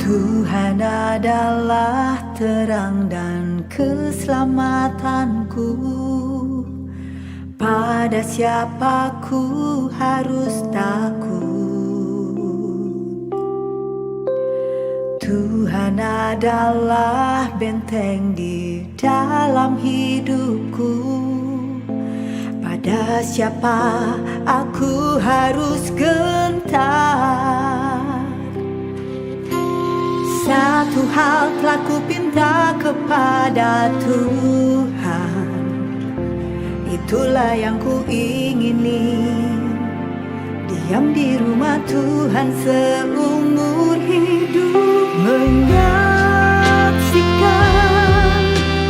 Tuhan adalah terang dan keselamatanku. Pada siapa ku harus takut? Tuhan adalah benteng di dalam hidupku. Pada siapa aku harus gentar? Satu hal telah ku pinta kepada Tuhan, itulah yang ku ingini, diam di rumah Tuhan seumur hidup, menyaksikan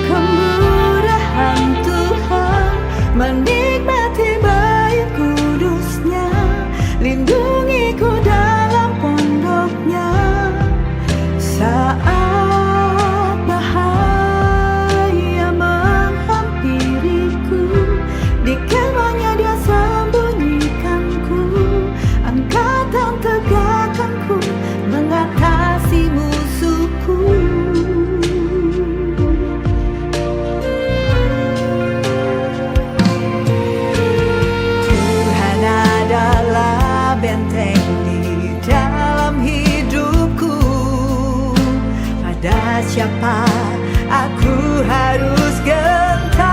kemurahan Tuhan, menikmati baik kudusnya, lindungi ku dalam pondoknya. Saat bahaya menghampiriku, di kemahnya Dia sembunyikanku, angkat dan tegakkanku, mengatasi musuhku. Tuhan adalah benteng di dalam hidupku. Pada siapa aku harus gentar?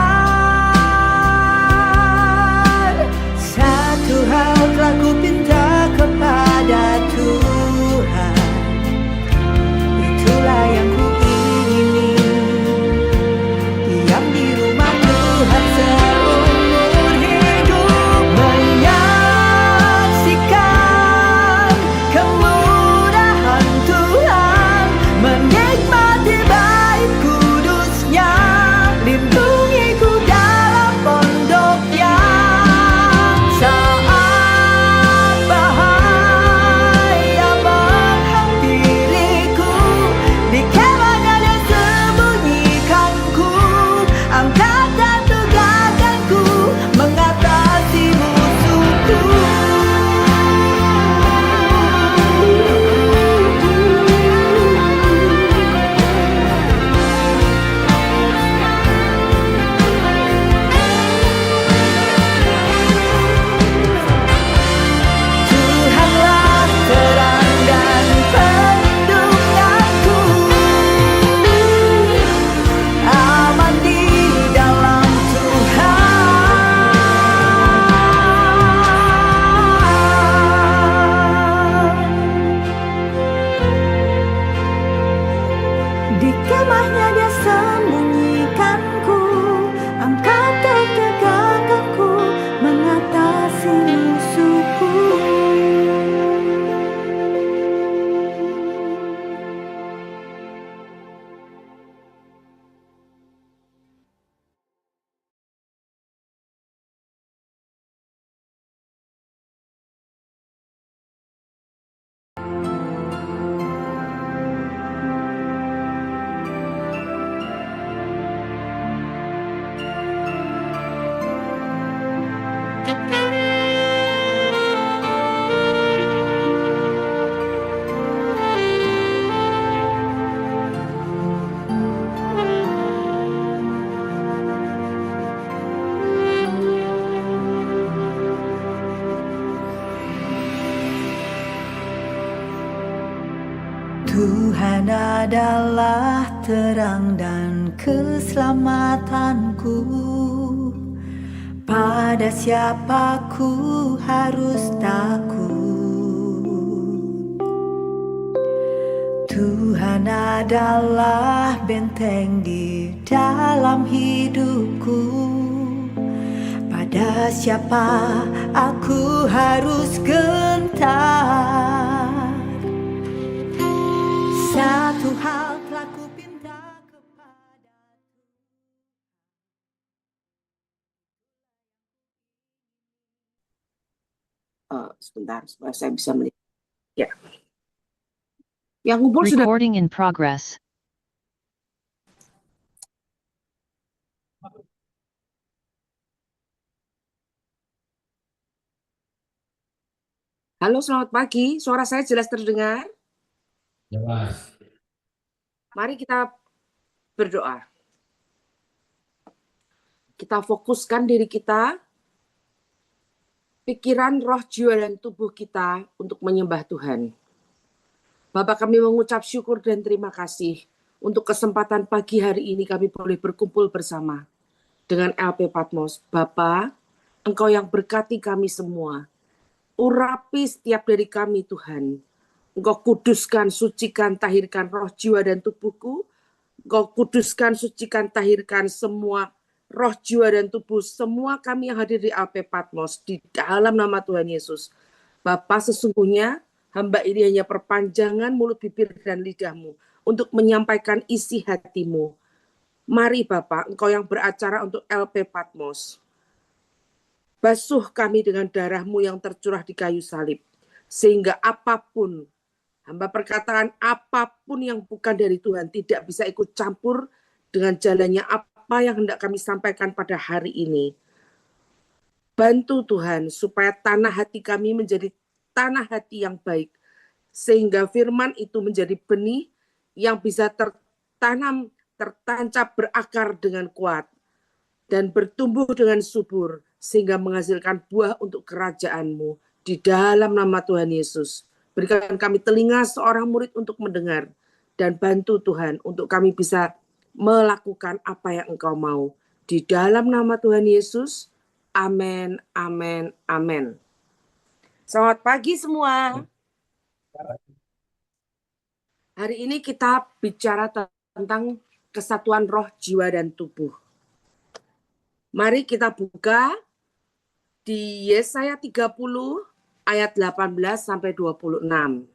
Satu hal telah ku pinta kepada Tuhan, itulah yang ku ingini, diam di rumah Tuhan seumur hidup, menyaksikan kemurahan Tuhan, menikmati baik kudusnya, lindungi ku dalam pondoknya. Saat bahaya menghampiriku, di kemahnya Dia sembunyikanku, angkat dan tegakkanku, mengatasi musuhku. Tuhanlah terang dan perlindunganku, aman di dalam Tuhan. Di kemahnya Dia sembunyikanku, angkat dan tegakkanku, mengatasi musuhku. Tuhan adalah terang dan keselamatanku. Pada siapa ku harus takut? Tuhan adalah benteng di dalam hidupku. Pada siapa aku harus gentar? Satu hal telah ku pinta kepada Sebentar, supaya saya bisa melihat. Ya, yang ngumpul sudah. Recording in progress. Halo, selamat pagi. Suara saya jelas terdengar? Jelas. Mari kita berdoa. Kita fokuskan diri kita, pikiran, roh, jiwa, dan tubuh kita untuk menyembah Tuhan. Bapak, kami mengucap syukur dan terima kasih untuk kesempatan pagi hari ini kami boleh berkumpul bersama dengan LP Patmos. Bapak, Engkau yang berkati kami semua. Urapi setiap dari kami Tuhan. Engkau kuduskan, sucikan, tahirkan roh, jiwa, dan tubuhku. Engkau kuduskan, sucikan, tahirkan semua roh, jiwa, dan tubuh semua kami yang hadir di LP Patmos di dalam nama Tuhan Yesus. Bapa, sesungguhnya hamba ini hanya perpanjangan mulut, bibir, dan lidahmu untuk menyampaikan isi hatimu. Mari Bapak, Engkau yang beracara untuk LP Patmos. Basuh kami dengan darah-Mu yang tercurah di kayu salib. Sehingga apapun, hamba perkataan apapun yang bukan dari Tuhan tidak bisa ikut campur dengan jalannya apa yang hendak kami sampaikan pada hari ini. Bantu Tuhan supaya tanah hati kami menjadi tanah hati yang baik. Sehingga firman itu menjadi benih yang bisa tertanam, tertancap, berakar dengan kuat. Dan bertumbuh dengan subur sehingga menghasilkan buah untuk kerajaan-Mu di dalam nama Tuhan Yesus. Berikan kami telinga seorang murid untuk mendengar dan bantu Tuhan untuk kami bisa melakukan apa yang Engkau mau. Di dalam nama Tuhan Yesus, amin, amin, amin. Selamat pagi semua. Hari ini kita bicara tentang kesatuan roh, jiwa, dan tubuh. Mari kita buka di Yesaya 30 ayat 18 sampai 26.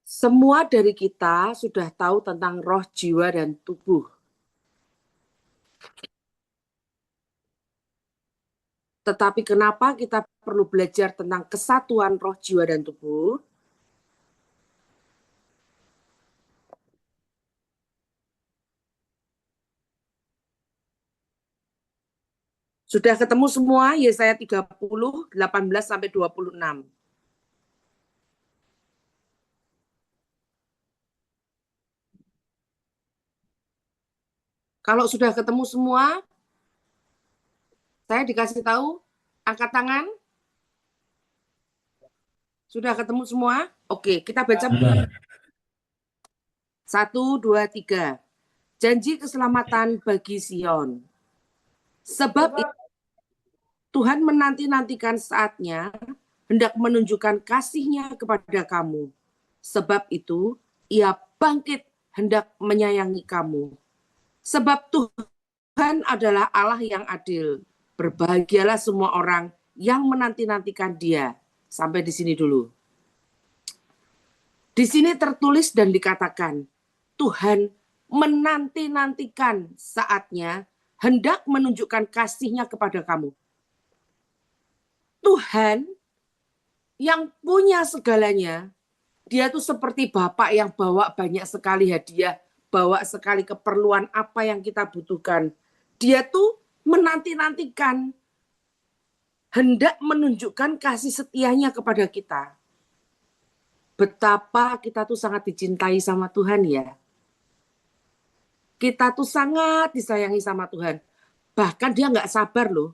Semua dari kita sudah tahu tentang roh, jiwa, dan tubuh. Tetapi kenapa kita perlu belajar tentang kesatuan roh, jiwa, dan tubuh? Sudah ketemu semua Yesaya 30, 18 sampai 26. Kalau sudah ketemu semua, saya dikasih tahu, angkat tangan. Sudah ketemu semua? Oke, kita baca. 1, 2, 3. Janji keselamatan bagi Sion. Sebab Tuhan menanti-nantikan saatnya, hendak menunjukkan kasih-Nya kepada kamu. Sebab itu, Ia bangkit hendak menyayangi kamu. Sebab Tuhan adalah Allah yang adil. Berbahagialah semua orang yang menanti-nantikan Dia. Sampai di sini dulu. Di sini tertulis dan dikatakan, Tuhan menanti-nantikan saatnya, hendak menunjukkan kasih-Nya kepada kamu. Tuhan yang punya segalanya, Dia tuh seperti Bapak yang bawa banyak sekali hadiah, bawa sekali keperluan apa yang kita butuhkan. Dia tuh menanti-nantikan, hendak menunjukkan kasih setianya kepada kita. Betapa kita tuh sangat dicintai sama Tuhan ya. Kita tuh sangat disayangi sama Tuhan. Bahkan Dia nggak sabar loh.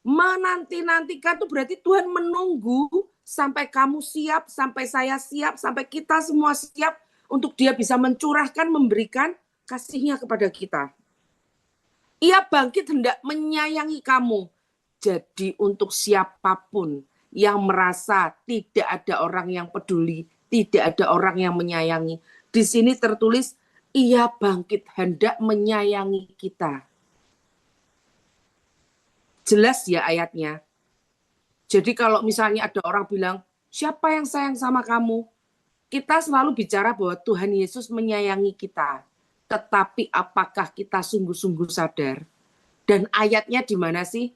Menanti-nantikan tuh berarti Tuhan menunggu sampai kamu siap, sampai saya siap, sampai kita semua siap untuk Dia bisa mencurahkan, memberikan kasih-Nya kepada kita. Ia bangkit hendak menyayangi kamu. Jadi untuk siapapun yang merasa tidak ada orang yang peduli, tidak ada orang yang menyayangi. Di sini tertulis, Ia bangkit hendak menyayangi kita. Jelas ya ayatnya. Jadi kalau misalnya ada orang bilang, siapa yang sayang sama kamu? Kita selalu bicara bahwa Tuhan Yesus menyayangi kita. Tetapi apakah kita sungguh-sungguh sadar? Dan ayatnya di mana sih?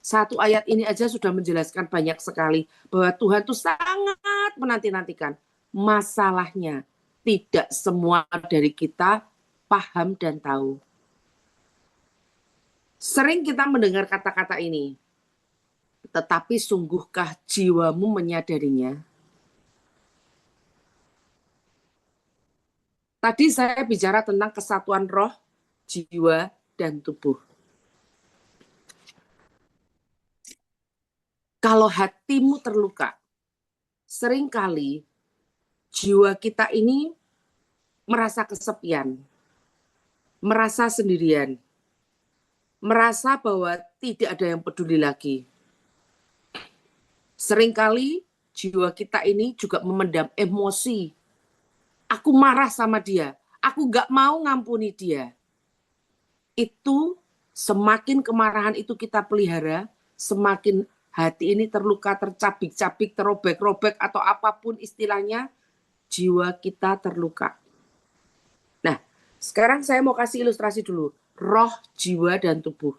Satu ayat ini aja sudah menjelaskan banyak sekali bahwa Tuhan itu sangat menanti-nantikan. Masalahnya tidak semua dari kita paham dan tahu. Sering kita mendengar kata-kata ini. Tetapi sungguhkah jiwamu menyadarinya? Tadi saya bicara tentang kesatuan roh, jiwa, dan tubuh. Kalau hatimu terluka, seringkali jiwa kita ini merasa kesepian, merasa sendirian, merasa bahwa tidak ada yang peduli lagi. Seringkali jiwa kita ini juga memendam emosi. Aku marah sama dia, aku gak mau ngampuni dia. Itu semakin kemarahan itu kita pelihara, semakin hati ini terluka, tercabik-cabik, terobek-robek, atau apapun istilahnya, jiwa kita terluka. Nah, sekarang saya mau kasih ilustrasi dulu. Roh, jiwa, dan tubuh.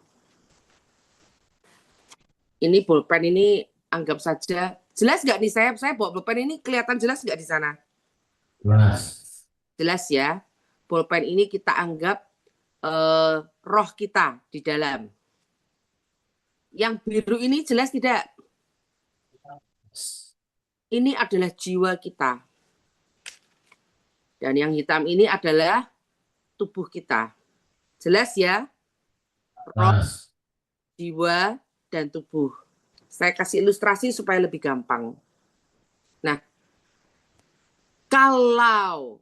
Ini bolpen ini anggap saja, jelas nggak nih saya bawa bolpen ini kelihatan jelas nggak di sana? Jelas. Jelas ya. Bolpen ini kita anggap roh kita di dalam. Yang biru ini jelas tidak? Ini adalah jiwa kita. Dan yang hitam ini adalah tubuh kita. Jelas ya? Roh, Jelas. jiwa, dan tubuh. Saya kasih ilustrasi supaya lebih gampang. Nah, kalau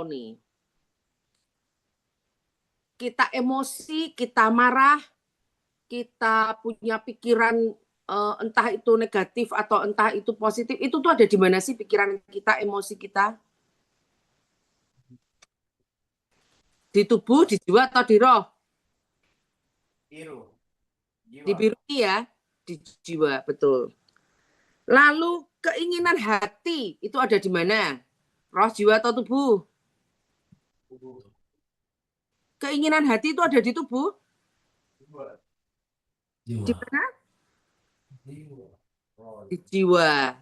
nih kita emosi, kita marah, kita punya pikiran entah itu negatif atau entah itu positif, itu tuh ada di mana sih pikiran kita, emosi kita? Di tubuh, di jiwa, atau di roh? Biru. Di biru ya, di jiwa, betul. Lalu keinginan hati itu ada di mana? Roh, jiwa, atau tubuh? Keinginan hati itu ada di tubuh? Di mana? Di jiwa.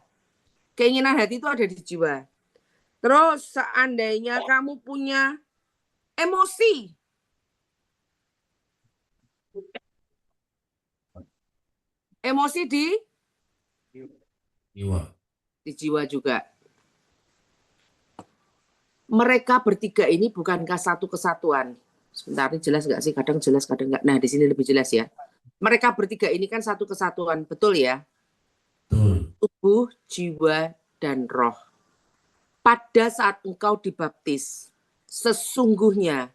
Keinginan hati itu ada di jiwa. Terus seandainya kamu punya emosi, emosi Jiwa. di jiwa juga. Mereka bertiga ini bukankah satu kesatuan? Sebentar, ini jelas nggak sih? Kadang jelas, kadang nggak. Nah, di sini lebih jelas ya. Mereka bertiga ini kan satu kesatuan, betul ya? Betul. Tubuh, jiwa, dan roh. Pada saat engkau dibaptis, sesungguhnya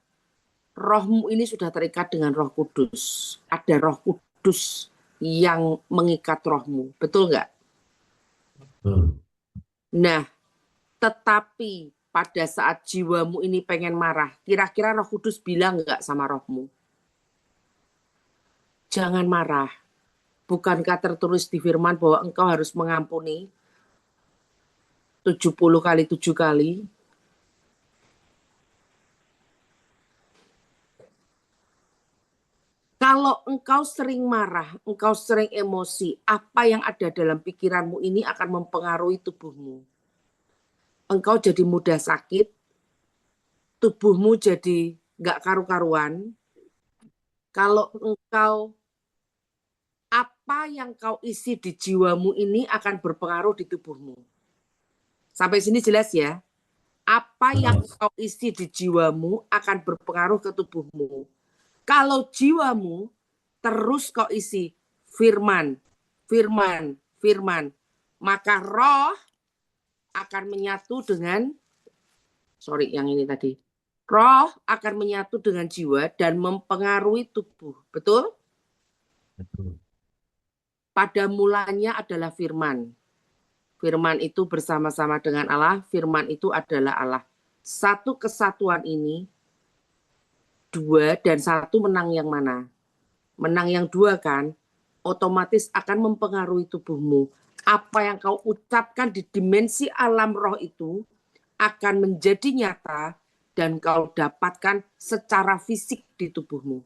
rohmu ini sudah terikat dengan Roh Kudus. Ada Roh Kudus yang mengikat rohmu, betul nggak? Betul. Nah, tetapi pada saat jiwamu ini pengen marah, kira-kira Roh Kudus bilang nggak sama rohmu? Jangan marah. Bukankah tertulis di firman bahwa engkau harus mengampuni 70 kali 7 kali? Kalau engkau sering marah, engkau sering emosi, apa yang ada dalam pikiranmu ini akan mempengaruhi tubuhmu. Engkau jadi mudah sakit, tubuhmu jadi nggak karu-karuan. Kalau engkau, apa yang kau isi di jiwamu ini akan berpengaruh di tubuhmu. Sampai sini jelas ya? Apa yang kau isi di jiwamu akan berpengaruh ke tubuhmu. Kalau jiwamu terus kau isi firman, firman, firman, maka roh akan menyatu dengan, yang ini tadi. Roh akan menyatu dengan jiwa dan mempengaruhi tubuh. Betul? Betul. Pada mulanya adalah firman. Firman itu bersama-sama dengan Allah, firman itu adalah Allah. Satu kesatuan ini, dua dan satu menang yang mana? Menang yang dua kan? Otomatis akan mempengaruhi tubuhmu. Apa yang kau ucapkan di dimensi alam roh itu akan menjadi nyata dan kau dapatkan secara fisik di tubuhmu.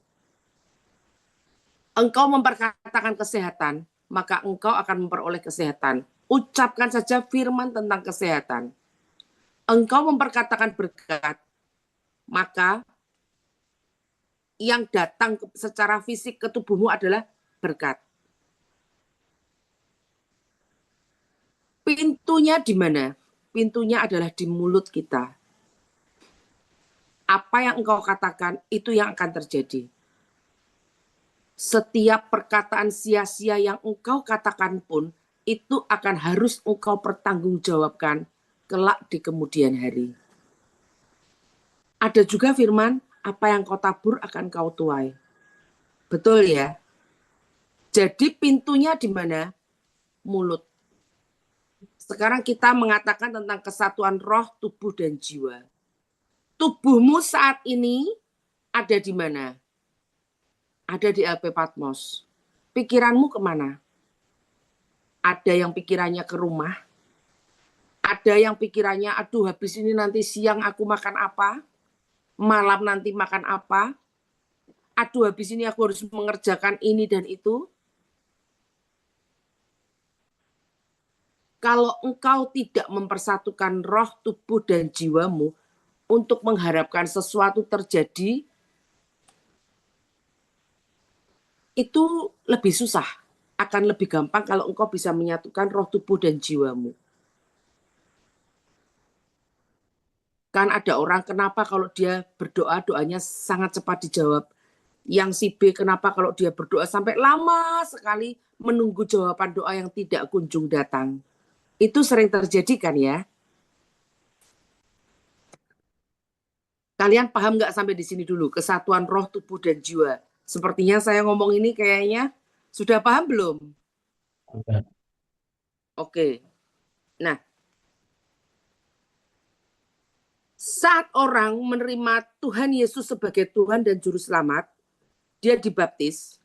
Engkau memperkatakan kesehatan, maka engkau akan memperoleh kesehatan. Ucapkan saja firman tentang kesehatan. Engkau memperkatakan berkat, maka yang datang secara fisik ke tubuhmu adalah berkat. pintunya di mana? Pintunya adalah di mulut kita. Apa yang engkau katakan, itu yang akan terjadi. Setiap perkataan sia-sia yang engkau katakan pun, itu akan harus engkau pertanggungjawabkan kelak di kemudian hari. Ada juga firman, apa yang kau tabur akan kau tuai. Betul ya? Jadi pintunya di mana? Mulut. Sekarang kita mengatakan tentang kesatuan roh, tubuh, dan jiwa. Tubuhmu saat ini ada di mana? Ada di LP Patmos. Pikiranmu kemana? Ada yang pikirannya ke rumah. Ada yang pikirannya, aduh habis ini nanti siang aku makan apa? Malam nanti makan apa? Aduh habis ini aku harus mengerjakan ini dan itu. Kalau engkau tidak mempersatukan roh, tubuh, dan jiwamu untuk mengharapkan sesuatu terjadi, itu lebih susah. Akan lebih gampang kalau engkau bisa menyatukan roh, tubuh, dan jiwamu. Kan ada orang kenapa kalau dia berdoa, doanya sangat cepat dijawab. Yang si B kenapa kalau dia berdoa sampai lama sekali menunggu jawaban doa yang tidak kunjung datang. Itu sering terjadi kan ya? Kalian paham nggak sampai di sini dulu? Kesatuan roh, tubuh, dan jiwa. Sepertinya saya ngomong ini kayaknya sudah paham belum? Sudah. Oke. Nah, saat orang menerima Tuhan Yesus sebagai Tuhan dan Juru Selamat, dia dibaptis,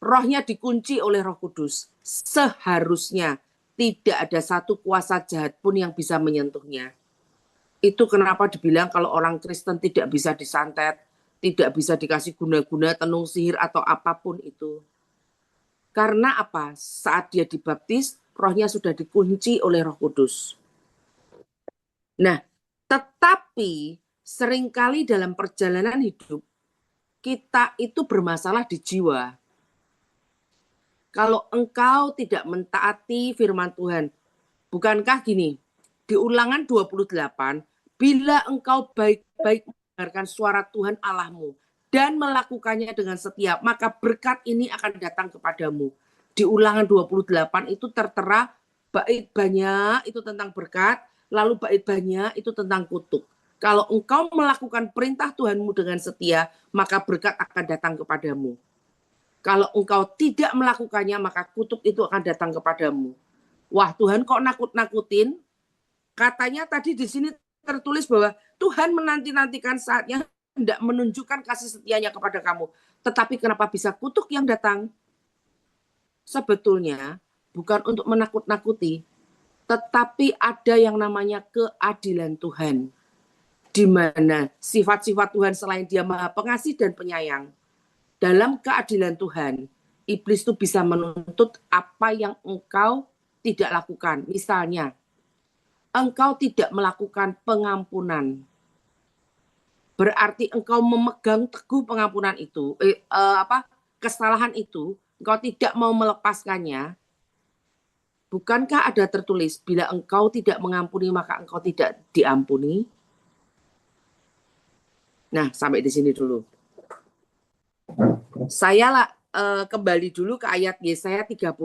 rohnya dikunci oleh Roh Kudus. Seharusnya tidak ada satu kuasa jahat pun yang bisa menyentuhnya. Itu kenapa dibilang kalau orang Kristen tidak bisa disantet, tidak bisa dikasih guna-guna, tenung sihir atau apapun itu. Karena apa? Saat dia dibaptis, rohnya sudah dikunci oleh Roh Kudus. Nah, tetapi seringkali dalam perjalanan hidup, kita itu bermasalah di jiwa. Kalau engkau tidak mentaati firman Tuhan, bukankah gini, di Ulangan 28, bila engkau baik-baik mendengarkan suara Tuhan Allahmu dan melakukannya dengan setia, maka berkat ini akan datang kepadamu. Di Ulangan 28 itu tertera bait banyak itu tentang berkat, lalu bait banyak itu tentang kutuk. Kalau engkau melakukan perintah Tuhanmu dengan setia, maka berkat akan datang kepadamu. Kalau engkau tidak melakukannya, maka kutuk itu akan datang kepadamu. Wah, Tuhan kok nakut-nakutin? Katanya tadi di sini tertulis bahwa Tuhan menanti-nantikan saatnya hendak menunjukkan kasih setianya kepada kamu. Tetapi kenapa bisa kutuk yang datang? Sebetulnya bukan untuk menakut-nakuti, tetapi ada yang namanya keadilan Tuhan. Di mana sifat-sifat Tuhan selain dia maha pengasih dan penyayang, dalam keadilan Tuhan, iblis itu bisa menuntut apa yang engkau tidak lakukan. Misalnya, engkau tidak melakukan pengampunan. Berarti engkau memegang teguh pengampunan itu, kesalahan itu, engkau tidak mau melepaskannya. Bukankah ada tertulis, bila engkau tidak mengampuni, maka engkau tidak diampuni? Nah, sampai di sini dulu. Saya kembali dulu ke ayat Yesaya 30.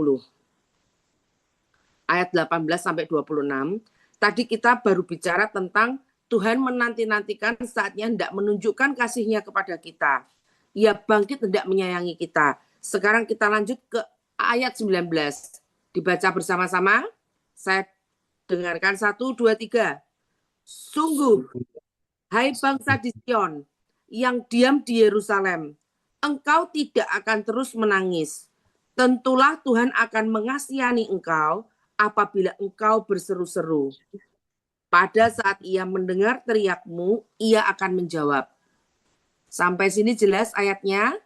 Ayat 18 sampai 26. Tadi kita baru bicara tentang Tuhan menanti-nantikan saatnya hendak menunjukkan kasih-Nya kepada kita. Ia bangkit hendak menyayangi kita. Sekarang kita lanjut ke ayat 19. Dibaca bersama-sama. Saya dengarkan 1, 2, 3. Sungguh, hai bangsa di Sion, yang diam di Yerusalem, engkau tidak akan terus menangis. Tentulah Tuhan akan mengasihani engkau apabila engkau berseru-seru. Pada saat ia mendengar teriakmu, ia akan menjawab. Sampai sini jelas ayatnya?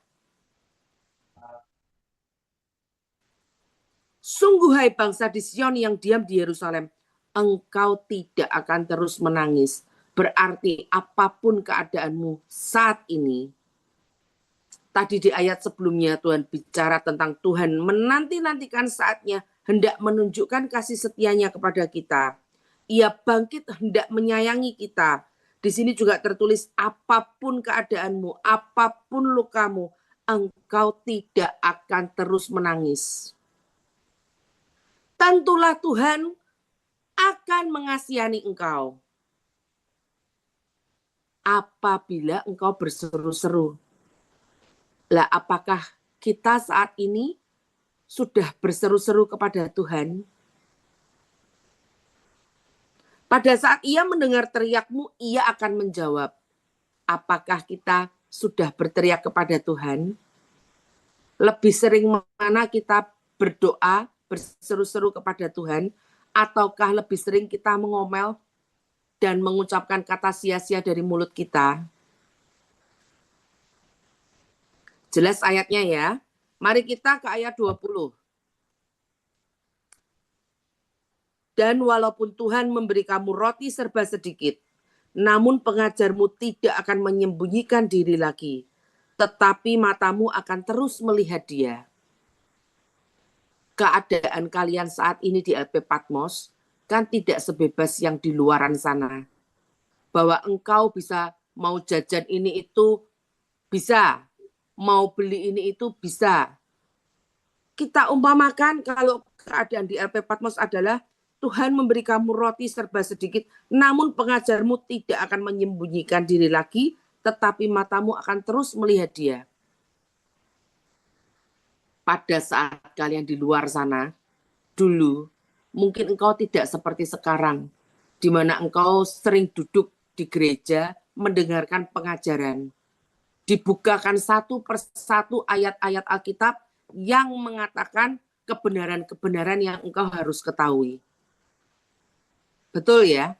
Sungguh hai bangsa di Sion yang diam di Yerusalem, engkau tidak akan terus menangis. Berarti apapun keadaanmu saat ini, tadi di ayat sebelumnya Tuhan bicara tentang Tuhan menanti-nantikan saatnya hendak menunjukkan kasih setianya kepada kita. Ia bangkit hendak menyayangi kita. Di sini juga tertulis, apapun keadaanmu, apapun lukamu, engkau tidak akan terus menangis. Tentulah Tuhan akan mengasihani engkau apabila engkau berseru-seru. Lah, apakah kita saat ini sudah berseru-seru kepada Tuhan? Pada saat ia mendengar teriakmu, ia akan menjawab. Apakah kita sudah berteriak kepada Tuhan? Lebih sering mana kita berdoa, berseru-seru kepada Tuhan, ataukah lebih sering kita mengomel dan mengucapkan kata sia-sia dari mulut kita? Jelas ayatnya ya. Mari kita ke ayat 20. Dan walaupun Tuhan memberi kamu roti serba sedikit, namun pengajarmu tidak akan menyembunyikan diri lagi, tetapi matamu akan terus melihat dia. Keadaan kalian saat ini di LP Patmos kan tidak sebebas yang di luaran sana. Bahwa engkau bisa mau jajan ini itu bisa, mau beli ini itu bisa. Kita umpamakan kalau keadaan di LP Patmos adalah Tuhan memberi kamu roti serba sedikit, namun pengajarmu tidak akan menyembunyikan diri lagi, tetapi matamu akan terus melihat dia. Pada saat kalian di luar sana, dulu, mungkin engkau tidak seperti sekarang, di mana engkau sering duduk di gereja, mendengarkan pengajaran. Dibukakan satu persatu ayat-ayat Alkitab yang mengatakan kebenaran-kebenaran yang engkau harus ketahui. Betul ya?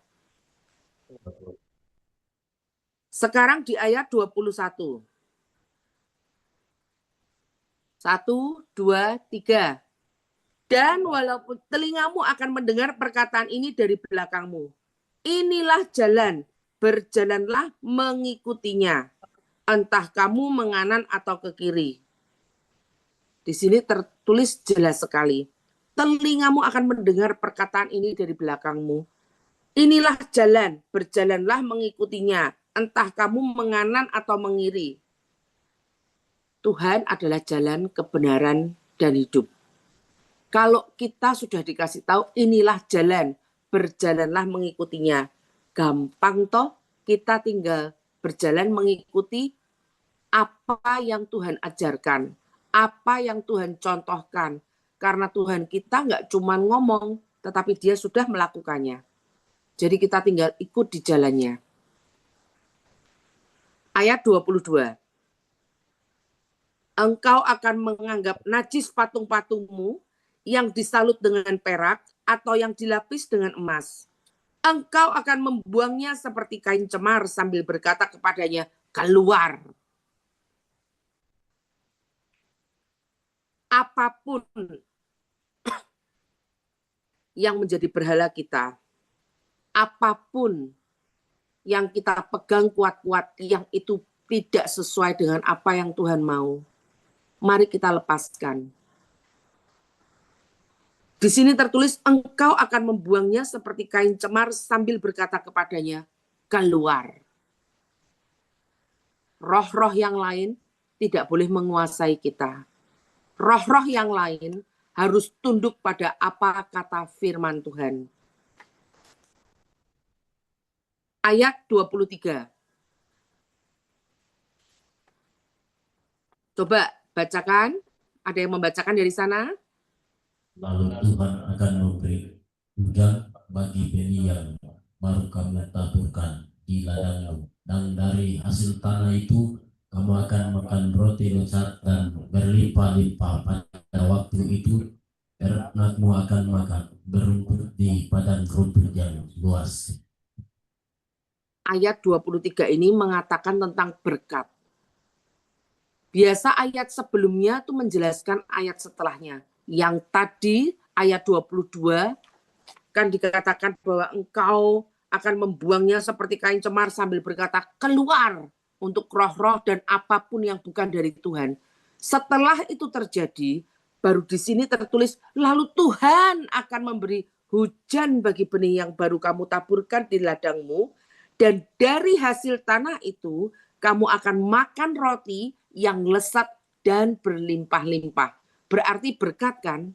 Sekarang di ayat 21. 1, 2, 3. Dan walaupun telingamu akan mendengar perkataan ini dari belakangmu. Inilah jalan, berjalanlah mengikutinya. Entah kamu menganan atau ke kiri. Di sini tertulis jelas sekali. Telingamu akan mendengar perkataan ini dari belakangmu. Inilah jalan, berjalanlah mengikutinya. Entah kamu menganan atau mengiri. Tuhan adalah jalan, kebenaran, dan hidup. Kalau kita sudah dikasih tahu, inilah jalan, berjalanlah mengikutinya. Gampang toh, kita tinggal berjalan mengikuti apa yang Tuhan ajarkan, apa yang Tuhan contohkan. Karena Tuhan kita nggak cuma ngomong, tetapi dia sudah melakukannya. Jadi kita tinggal ikut di jalannya. Ayat 22. Engkau akan menganggap najis patung-patungmu yang disalut dengan perak atau yang dilapis dengan emas. Engkau akan membuangnya seperti kain cemar sambil berkata kepadanya, keluar. Apapun yang menjadi berhala kita, apapun yang kita pegang kuat-kuat, yang itu tidak sesuai dengan apa yang Tuhan mau, mari kita lepaskan. Di sini tertulis, engkau akan membuangnya seperti kain cemar sambil berkata kepadanya, keluar. Roh-roh yang lain tidak boleh menguasai kita. Roh-roh yang lain harus tunduk pada apa kata firman Tuhan. Ayat 23. Coba bacakan. Ada yang membacakan dari sana? Lalu Tuhan akan memberi hujan bagi benih yang baru kamu taburkan di ladangmu, dan dari hasil tanah itu kamu akan makan roti lezat dan berlimpah-limpah. Pada waktu itu ternakmu akan makan berumput di padang rumput yang luas. Ayat 23 ini mengatakan tentang berkat. Biasa ayat sebelumnya itu menjelaskan ayat setelahnya. Yang tadi ayat 22 kan dikatakan bahwa engkau akan membuangnya seperti kain cemar sambil berkata keluar untuk roh-roh dan apapun yang bukan dari Tuhan. Setelah itu terjadi, Baru di sini tertulis, lalu Tuhan akan memberi hujan bagi benih yang baru kamu taburkan di ladangmu, dan dari hasil tanah itu kamu akan makan roti yang lesat dan berlimpah-limpah. Berarti berkat kan?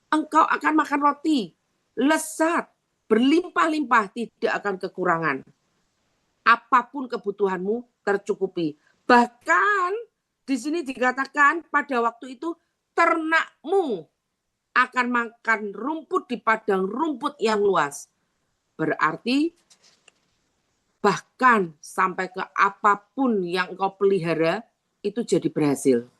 Engkau akan makan roti lesat, berlimpah-limpah, tidak akan kekurangan. Apapun kebutuhanmu tercukupi. Bahkan di sini dikatakan pada waktu itu ternakmu akan makan rumput di padang rumput yang luas. Berarti bahkan sampai ke apapun yang engkau pelihara itu jadi berhasil.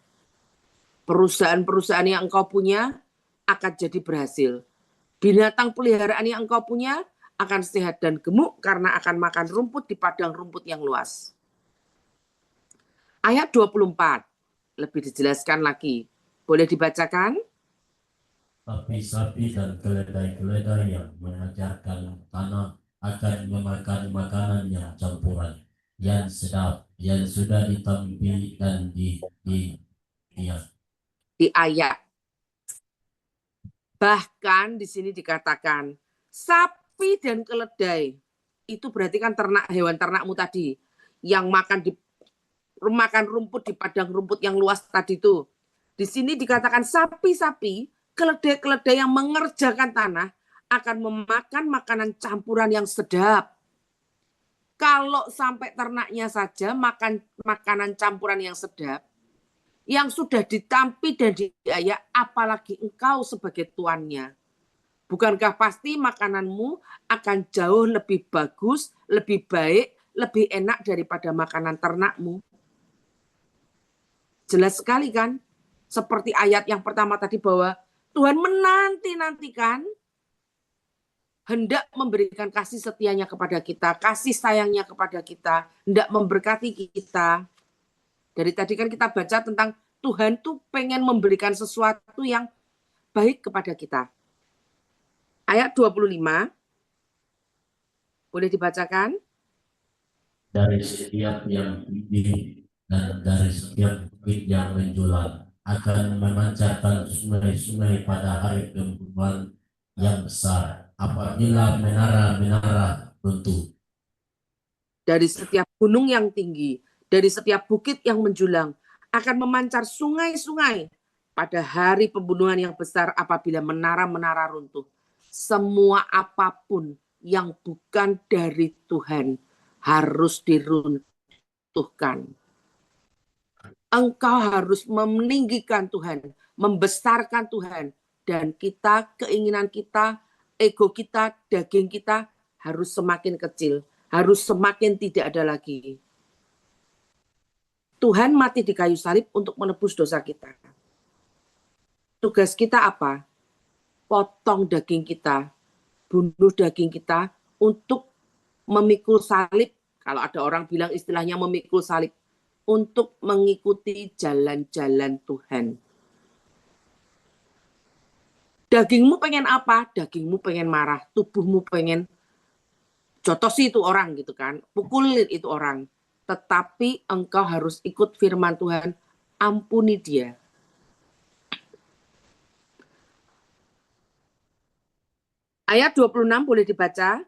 Perusahaan-perusahaan yang engkau punya akan jadi berhasil. Binatang peliharaan yang engkau punya akan sehat dan gemuk karena akan makan rumput di padang rumput yang luas. Ayat 24 lebih dijelaskan lagi. Boleh dibacakan? Tapi sapi dan keledai-keledai yang mengajarkan tanah akan memakan makanan yang campuran, yang sedap, yang sudah ditampi dan Di ayat. Bahkan di sini dikatakan sapi dan keledai. Itu berarti kan ternak, hewan ternakmu tadi yang makan rumput di padang rumput yang luas tadi itu. Di sini dikatakan sapi-sapi, keledai-keledai yang mengerjakan tanah akan memakan makanan campuran yang sedap. Kalau sampai ternaknya saja makan makanan campuran yang sedap, yang sudah ditampi dan diayak, apalagi engkau sebagai tuannya. Bukankah pasti makananmu akan jauh lebih bagus, lebih baik, lebih enak daripada makanan ternakmu? Jelas sekali kan? Seperti ayat yang pertama tadi bahwa Tuhan menanti-nantikan hendak memberikan kasih setianya kepada kita, kasih sayangnya kepada kita, hendak memberkati kita. Dari tadi kan kita baca tentang Tuhan tuh pengen memberikan sesuatu yang baik kepada kita. Ayat 25, boleh dibacakan? dari setiap yang tinggi dan dari setiap bukit yang menjulang akan memancarkan sungai-sungai pada hari pembunuhan yang besar apabila menara-menara runtuh. Dari setiap gunung yang tinggi, dari setiap bukit yang menjulang, akan memancar sungai-sungai pada hari pembunuhan yang besar apabila menara-menara runtuh. Semua apapun yang bukan dari Tuhan harus diruntuhkan. Engkau harus meninggikan Tuhan, membesarkan Tuhan, dan kita, keinginan kita, ego kita, daging kita harus semakin kecil, harus semakin tidak ada lagi. Tuhan mati di kayu salib untuk menebus dosa kita. Tugas kita apa? Potong daging kita, bunuh daging kita untuk memikul salib. Kalau ada orang bilang istilahnya memikul salib, untuk mengikuti jalan-jalan Tuhan. Dagingmu pengen apa? Dagingmu pengen marah, tubuhmu pengen jotosi itu orang gitu kan, pukulin itu orang. Tetapi engkau harus ikut firman Tuhan, ampuni dia. Ayat 26 boleh dibaca?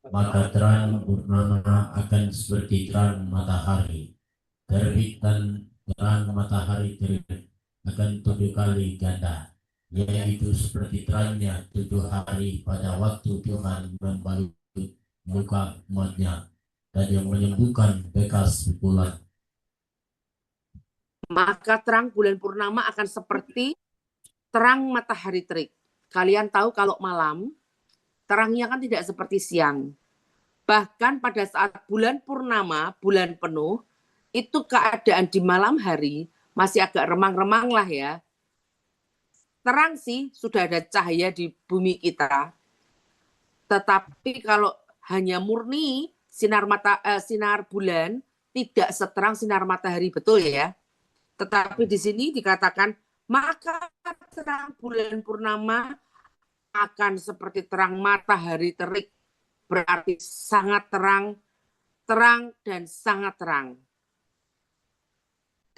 Maka terang purnama akan seperti terang matahari, terbit dan terang matahari terbit akan 7 kali ganda, yaitu seperti terangnya 7 hari pada waktu Tuhan membalut muka umatnya dan yang menyembuhkan bekas pukulan. Maka terang bulan purnama akan seperti terang matahari terik. Kalian tahu kalau malam, terangnya kan tidak seperti siang. Bahkan pada saat bulan purnama, bulan penuh, itu keadaan di malam hari masih agak remang-remang lah ya. Terang sih, sudah ada cahaya di bumi kita. Tetapi kalau hanya murni sinar bulan, tidak seterang sinar matahari, betul ya. Tetapi di sini dikatakan, maka terang bulan purnama akan seperti terang matahari terik. Berarti sangat terang, terang dan sangat terang.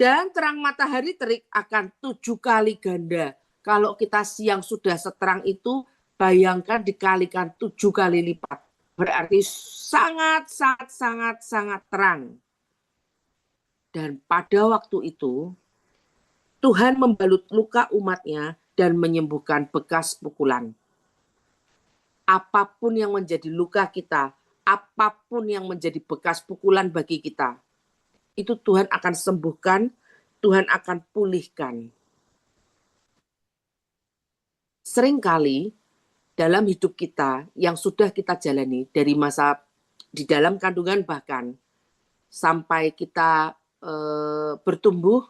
Dan terang matahari terik akan 7 kali ganda. Kalau kita siang sudah seterang itu, bayangkan dikalikan 7 kali lipat. Berarti sangat terang. Dan pada waktu itu, Tuhan membalut luka umatnya dan menyembuhkan bekas pukulan. Apapun yang menjadi luka kita, apapun yang menjadi bekas pukulan bagi kita, itu Tuhan akan sembuhkan, Tuhan akan pulihkan. Seringkali dalam hidup kita yang sudah kita jalani dari masa di dalam kandungan bahkan sampai kita bertumbuh,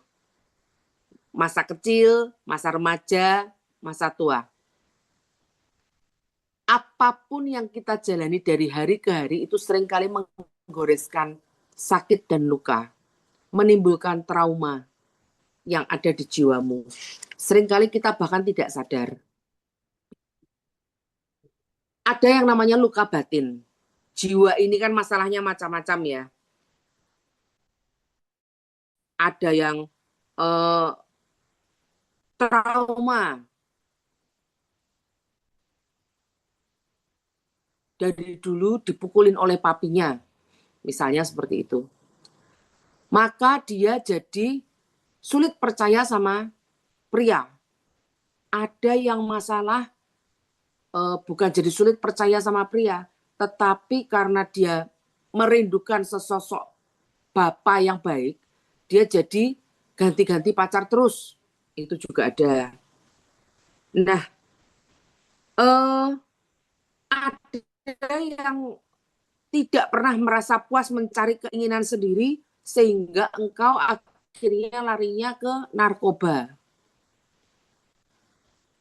masa kecil, masa remaja, masa tua. Apapun yang kita jalani dari hari ke hari itu seringkali menggoreskan sakit dan luka, menimbulkan trauma yang ada di jiwamu. Seringkali kita bahkan tidak sadar. Ada yang namanya luka batin. Jiwa ini kan masalahnya macam-macam ya. Ada yang trauma dari dulu dipukulin oleh papinya, misalnya seperti itu. Maka dia jadi sulit percaya sama pria. Ada yang masalah bukan jadi sulit percaya sama pria, tetapi karena dia merindukan sesosok bapak yang baik, dia jadi ganti-ganti pacar terus. Itu juga ada. Nah, ada yang tidak pernah merasa puas mencari keinginan sendiri, sehingga engkau akhirnya larinya ke narkoba.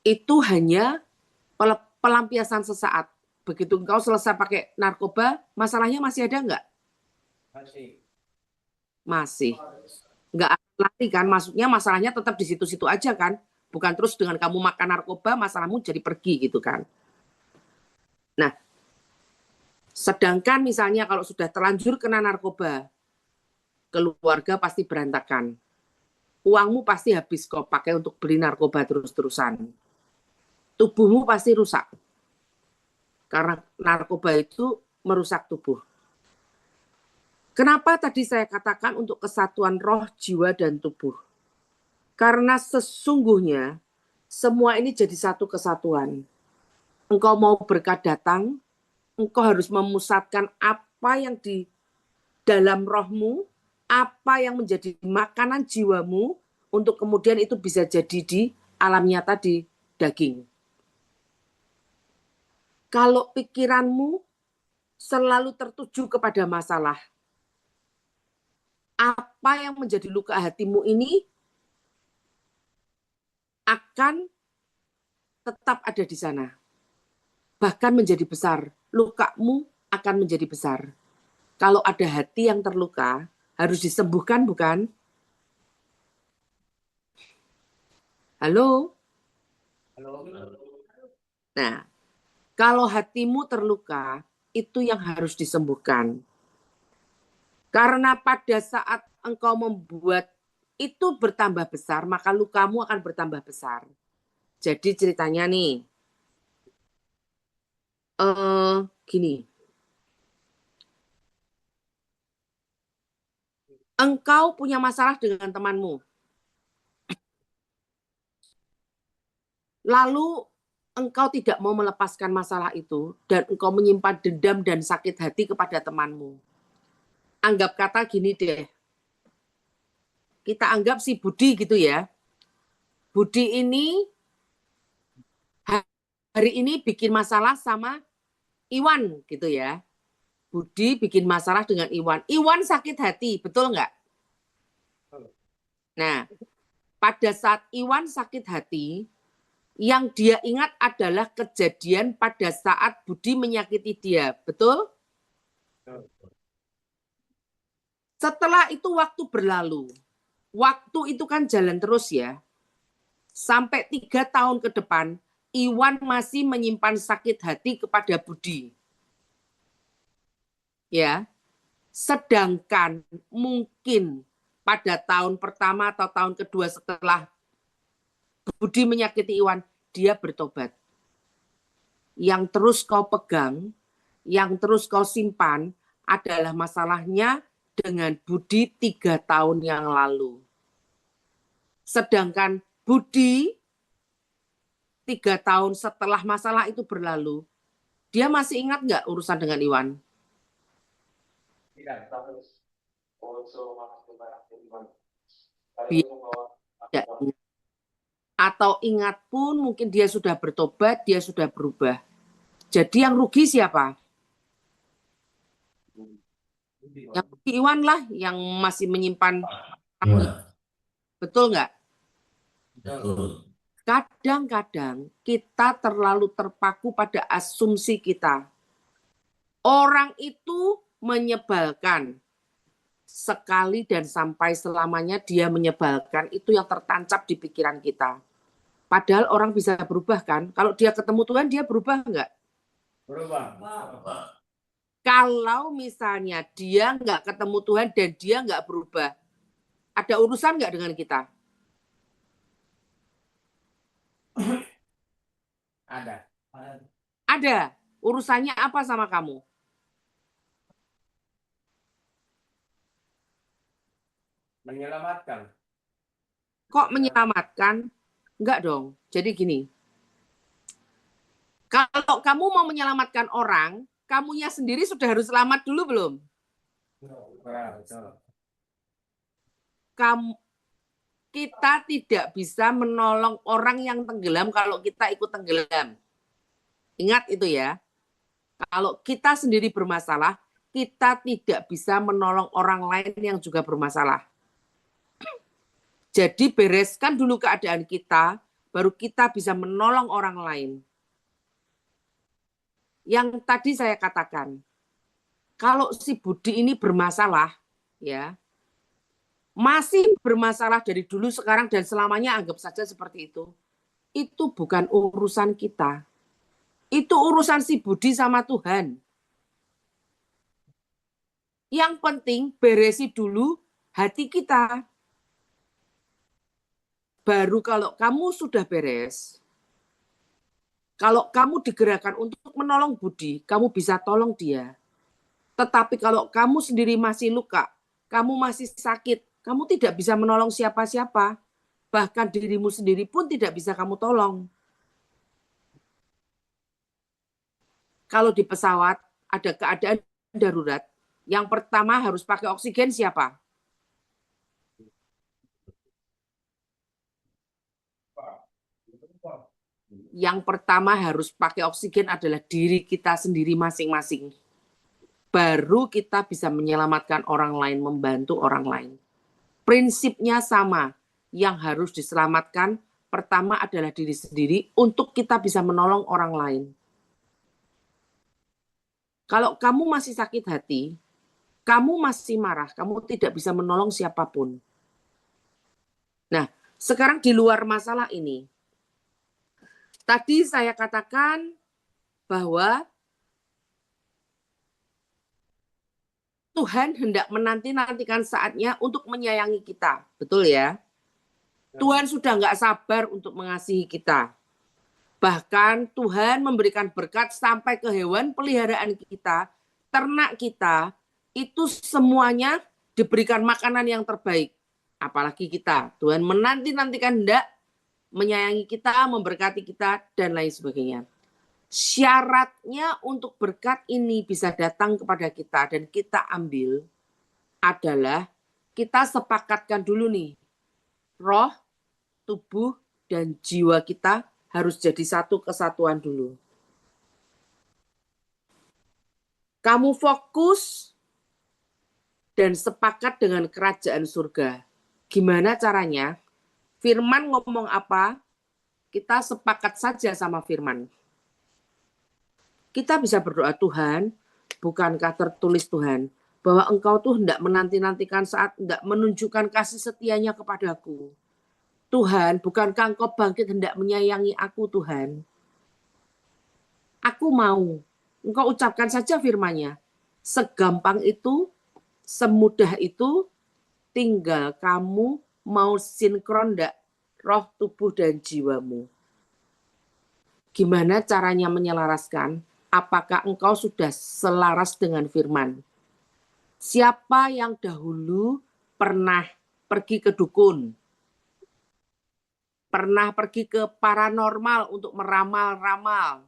Itu hanya pelampiasan sesaat. Begitu engkau selesai pakai narkoba, masalahnya masih ada nggak? Masih. Nggak lari kan, maksudnya masalahnya tetap di situ-situ aja kan. Bukan terus dengan kamu makan narkoba, masalahmu jadi pergi gitu kan. Nah, sedangkan misalnya kalau sudah terlanjur kena narkoba, keluarga pasti berantakan. Uangmu pasti habis kok pakai untuk beli narkoba terus-terusan. Tubuhmu pasti rusak. Karena narkoba itu merusak tubuh. Kenapa tadi saya katakan untuk kesatuan roh, jiwa, dan tubuh? Karena sesungguhnya semua ini jadi satu kesatuan. Engkau mau berkat datang, engkau harus memusatkan apa yang di dalam rohmu, apa yang menjadi makanan jiwamu, untuk kemudian itu bisa jadi di alam nyata di daging. Kalau pikiranmu selalu tertuju kepada masalah, apa yang menjadi luka hatimu ini akan tetap ada di sana. Bahkan menjadi besar. Lukamu akan menjadi besar. Kalau ada hati yang terluka, harus disembuhkan, bukan? Halo? Nah, kalau hatimu terluka, itu yang harus disembuhkan. Karena pada saat engkau membuat itu bertambah besar, maka lukamu akan bertambah besar. Jadi ceritanya nih, gini. Engkau punya masalah dengan temanmu. Lalu engkau tidak mau melepaskan masalah itu dan engkau menyimpan dendam dan sakit hati kepada temanmu. Anggap kata gini deh. Kita anggap si Budi gitu ya. Budi ini hari ini bikin masalah sama Iwan gitu ya. Budi bikin masalah dengan Iwan. Iwan sakit hati, betul nggak? Nah, pada saat Iwan sakit hati, yang dia ingat adalah kejadian pada saat Budi menyakiti dia, betul? Setelah itu waktu berlalu. Waktu itu kan jalan terus ya. Sampai 3 tahun ke depan, Iwan masih menyimpan sakit hati kepada Budi. Ya. Sedangkan mungkin pada tahun pertama atau tahun kedua setelah Budi menyakiti Iwan, dia bertobat. Yang terus kau pegang, yang terus kau simpan adalah masalahnya dengan Budi 3 tahun yang lalu. Sedangkan Budi 3 tahun setelah masalah itu berlalu, dia masih ingat nggak urusan dengan Iwan? Dia tidak ingat. Atau ingat pun mungkin dia sudah bertobat, dia sudah berubah. Jadi yang rugi siapa? Yang rugi Iwan lah yang masih menyimpan. Iwan. Betul nggak? Betul. Kadang-kadang kita terlalu terpaku pada asumsi kita. Orang itu menyebalkan. Sekali dan sampai selamanya dia menyebalkan, itu yang tertancap di pikiran kita. Padahal orang bisa berubah kan? Kalau dia ketemu Tuhan, dia berubah nggak? Berubah. Kalau misalnya dia nggak ketemu Tuhan dan dia nggak berubah, ada urusan nggak dengan kita? Ada. Ada. Urusannya apa sama kamu? Menyelamatkan. Kok menyelamatkan? Enggak dong. Jadi gini, kalau kamu mau menyelamatkan orang, kamunya sendiri sudah harus selamat dulu belum? Kita tidak bisa menolong orang yang tenggelam kalau kita ikut tenggelam. Ingat itu ya. Kalau kita sendiri bermasalah, kita tidak bisa menolong orang lain yang juga bermasalah. Jadi bereskan dulu keadaan kita, baru kita bisa menolong orang lain. Yang tadi saya katakan, kalau si Budi ini bermasalah, ya, masih bermasalah dari dulu, sekarang, dan selamanya, anggap saja seperti itu bukan urusan kita. Itu urusan si Budi sama Tuhan. Yang penting beresi dulu hati kita. Baru kalau kamu sudah beres, kalau kamu digerakkan untuk menolong Budi, kamu bisa tolong dia. Tetapi kalau kamu sendiri masih luka, kamu masih sakit, kamu tidak bisa menolong siapa-siapa. Bahkan dirimu sendiri pun tidak bisa kamu tolong. Kalau di pesawat ada keadaan darurat, yang pertama harus pakai oksigen siapa? Yang pertama harus pakai oksigen adalah diri kita sendiri masing-masing. Baru kita bisa menyelamatkan orang lain, membantu orang lain. Prinsipnya sama, yang harus diselamatkan pertama adalah diri sendiri untuk kita bisa menolong orang lain. Kalau kamu masih sakit hati, kamu masih marah, kamu tidak bisa menolong siapapun. Nah, sekarang di luar masalah ini, tadi saya katakan bahwa Tuhan hendak menanti-nantikan saatnya untuk menyayangi kita. Betul ya? Tuhan sudah nggak sabar untuk mengasihi kita. Bahkan Tuhan memberikan berkat sampai ke hewan peliharaan kita, ternak kita, itu semuanya diberikan makanan yang terbaik. Apalagi kita. Tuhan menanti-nantikan hendak menyayangi kita, memberkati kita, dan lain sebagainya. Syaratnya untuk berkat ini bisa datang kepada kita dan kita ambil adalah kita sepakatkan dulu nih, roh, tubuh, dan jiwa kita harus jadi satu kesatuan dulu. Kamu fokus dan sepakat dengan kerajaan surga. Gimana caranya? Firman ngomong apa? Kita sepakat saja sama firman. Kita bisa berdoa, Tuhan, bukankah tertulis Tuhan, bahwa Engkau tuh hendak menanti-nantikan saat hendak menunjukkan kasih setianya kepadaku. Tuhan, bukankah Engkau bangkit hendak menyayangi aku, Tuhan? Aku mau. Engkau ucapkan saja firman-Nya. Segampang itu, semudah itu, tinggal kamu mau sinkron enggak roh, tubuh, dan jiwamu. Gimana caranya menyelaraskan? Apakah engkau sudah selaras dengan firman? Siapa yang dahulu pernah pergi ke dukun? Pernah pergi ke paranormal untuk meramal-ramal?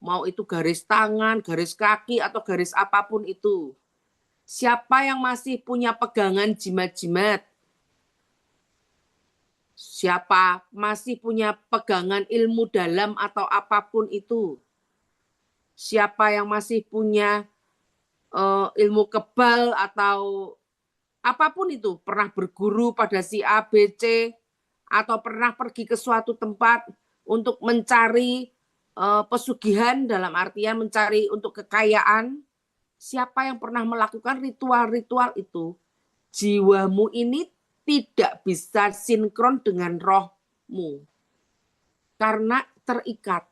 Mau itu garis tangan, garis kaki, atau garis apapun itu. Siapa yang masih punya pegangan jimat-jimat? Siapa masih punya pegangan ilmu dalam atau apapun itu? Siapa yang masih punya ilmu kebal atau apapun itu? Pernah berguru pada si A, B, C, atau pernah pergi ke suatu tempat untuk mencari pesugihan, dalam artian mencari untuk kekayaan? Siapa yang pernah melakukan ritual-ritual itu? Jiwamu ini tidak bisa sinkron dengan rohmu karena terikat.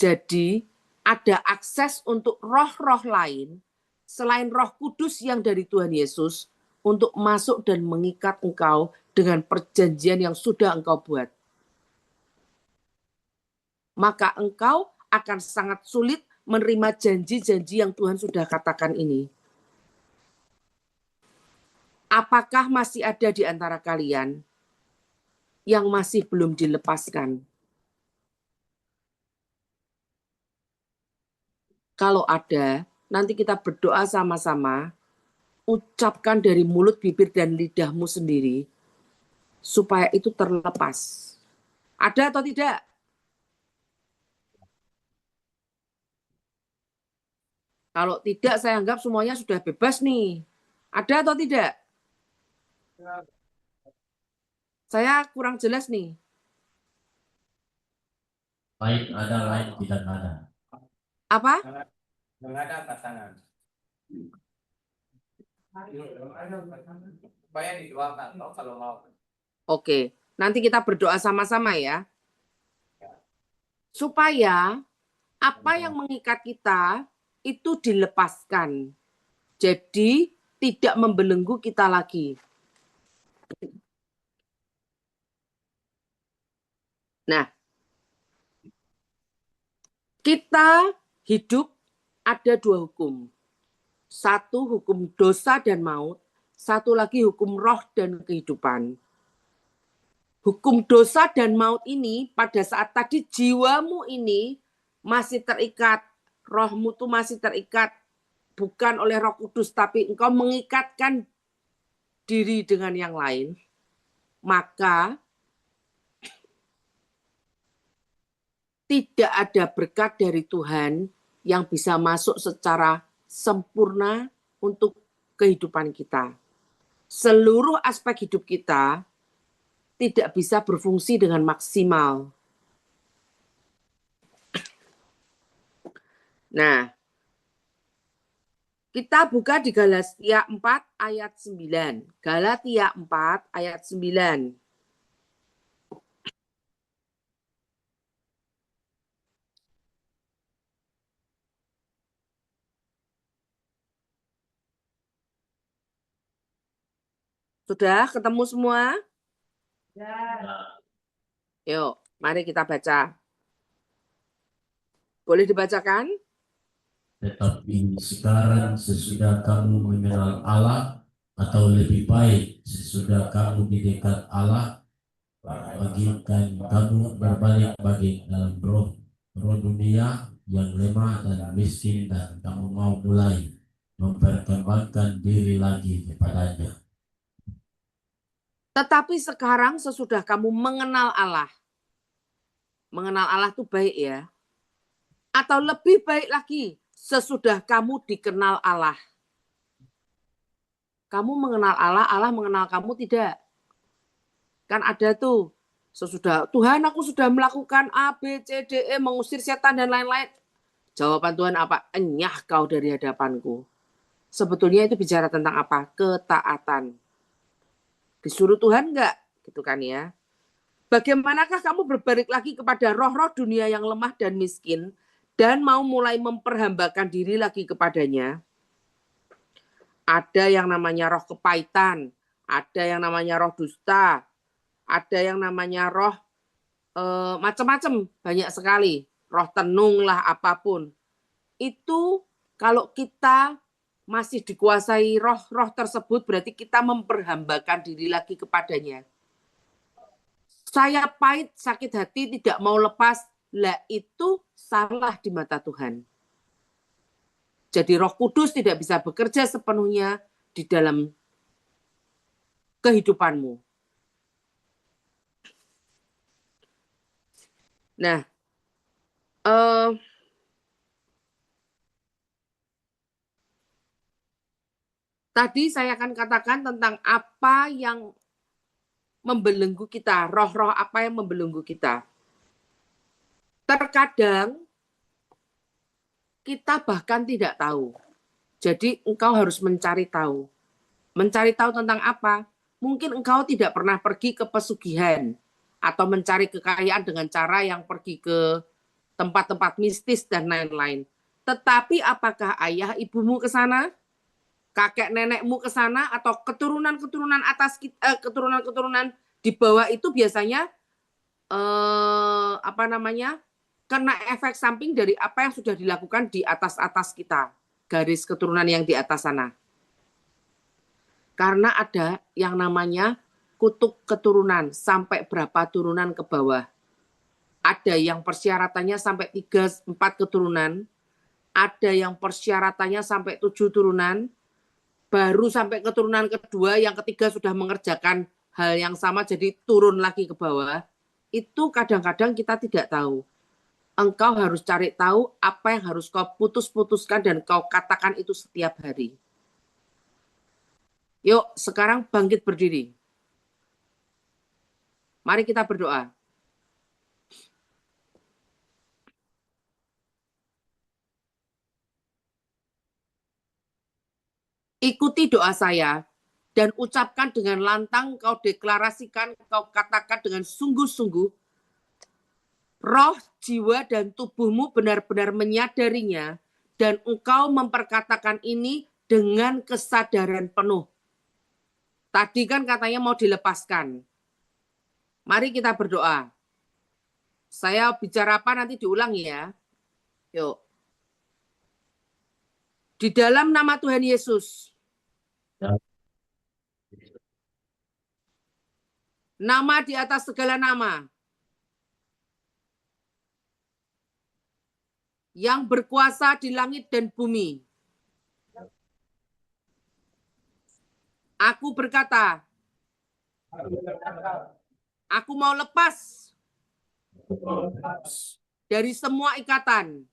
Jadi ada akses untuk roh-roh lain selain Roh Kudus yang dari Tuhan Yesus untuk masuk dan mengikat engkau dengan perjanjian yang sudah engkau buat. Maka engkau akan sangat sulit menerima janji-janji yang Tuhan sudah katakan ini. Apakah masih ada di antara kalian yang masih belum dilepaskan? Kalau ada, nanti kita berdoa sama-sama, ucapkan dari mulut, bibir, dan lidahmu sendiri, supaya itu terlepas. Ada atau tidak? Kalau tidak, saya anggap semuanya sudah bebas nih. Ada atau tidak? Saya kurang jelas nih. Lain ada, lain tidak ada. Apa? Nggak ada pasangan. Supaya didoakan kalau mau. Oke, nanti kita berdoa sama-sama ya. Supaya apa yang mengikat kita itu dilepaskan. Jadi tidak membelenggu kita lagi. Nah, kita hidup ada dua hukum. Satu hukum dosa dan maut, satu lagi hukum roh dan kehidupan. Hukum dosa dan maut ini pada saat tadi jiwamu ini masih terikat, rohmu tuh masih terikat, bukan oleh Roh Kudus, tapi engkau mengikatkan diri dengan yang lain, maka tidak ada berkat dari Tuhan yang bisa masuk secara sempurna untuk kehidupan kita. Seluruh aspek hidup kita tidak bisa berfungsi dengan maksimal. Nah, kita buka di Galatia 4 ayat 9. Galatia 4 ayat 9. Sudah ketemu semua? Yuk, mari kita baca. Boleh dibacakan? Tetapi sekarang sesudah kamu mengenal Allah, atau lebih baik sesudah kamu di dekat Allah, bagikan kamu berbalik-balik dalam roh dunia yang lemah dan miskin, dan kamu mau mulai memperkembangkan diri lagi kepadanya. Tetapi sekarang sesudah kamu mengenal Allah. Mengenal Allah itu baik ya. Atau lebih baik lagi, sesudah kamu dikenal Allah. Kamu mengenal Allah, Allah mengenal kamu tidak. Kan ada tuh, sesudah Tuhan aku sudah melakukan A, B, C, D, E, mengusir setan dan lain-lain. Jawaban Tuhan apa? Enyah kau dari hadapanku. Sebetulnya itu bicara tentang apa? Ketaatan. Disuruh Tuhan enggak? Gitu kan ya. Bagaimanakah kamu berbalik lagi kepada roh-roh dunia yang lemah dan miskin dan mau mulai memperhambakan diri lagi kepadanya? Ada yang namanya roh kepahitan, ada yang namanya roh dusta, ada yang namanya roh macam-macam, banyak sekali. Roh tenung lah, apapun. Itu kalau kita masih dikuasai roh-roh tersebut, berarti kita memperhambakan diri lagi kepadanya. Saya pahit, sakit hati, tidak mau lepas, lah itu salah di mata Tuhan. Jadi Roh Kudus tidak bisa bekerja sepenuhnya di dalam kehidupanmu. Nah, tadi saya akan katakan tentang apa yang membelenggu kita, roh-roh apa yang membelenggu kita. Terkadang kita bahkan tidak tahu. Jadi engkau harus mencari tahu. Mencari tahu tentang apa? Mungkin engkau tidak pernah pergi ke pesugihan atau mencari kekayaan dengan cara yang pergi ke tempat-tempat mistis dan lain-lain. Tetapi apakah ayah ibumu ke sana? Kakek nenekmu ke sana, atau keturunan-keturunan atas keturunan-keturunan di bawah itu biasanya kena efek samping dari apa yang sudah dilakukan di atas kita, garis keturunan yang di atas sana. Karena ada yang namanya kutuk keturunan, sampai berapa turunan ke bawah. Ada yang persyaratannya sampai 3-4 keturunan, ada yang persyaratannya sampai 7 turunan, baru sampai keturunan kedua, yang ketiga sudah mengerjakan hal yang sama, jadi turun lagi ke bawah. Itu kadang-kadang kita tidak tahu. Engkau harus cari tahu apa yang harus kau putus-putuskan dan kau katakan itu setiap hari. Yuk, sekarang bangkit berdiri. Mari kita berdoa. Ikuti doa saya dan ucapkan dengan lantang, kau deklarasikan, kau katakan dengan sungguh-sungguh, roh, jiwa, dan tubuhmu benar-benar menyadarinya, dan engkau memperkatakan ini dengan kesadaran penuh. Tadi kan katanya mau dilepaskan. Mari kita berdoa. Saya bicara apa nanti diulang ya. Yuk. Di dalam nama Tuhan Yesus. Nama di atas segala nama. Yang berkuasa di langit dan bumi. Aku berkata, aku mau lepas dari semua ikatan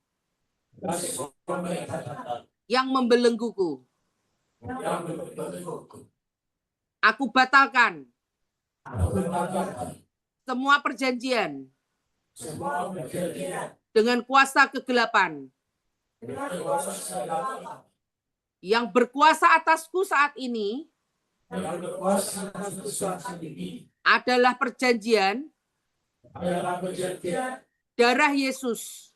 yang membelengguku. Aku batalkan semua perjanjian dengan kuasa kegelapan yang berkuasa atasku saat ini adalah perjanjian darah Yesus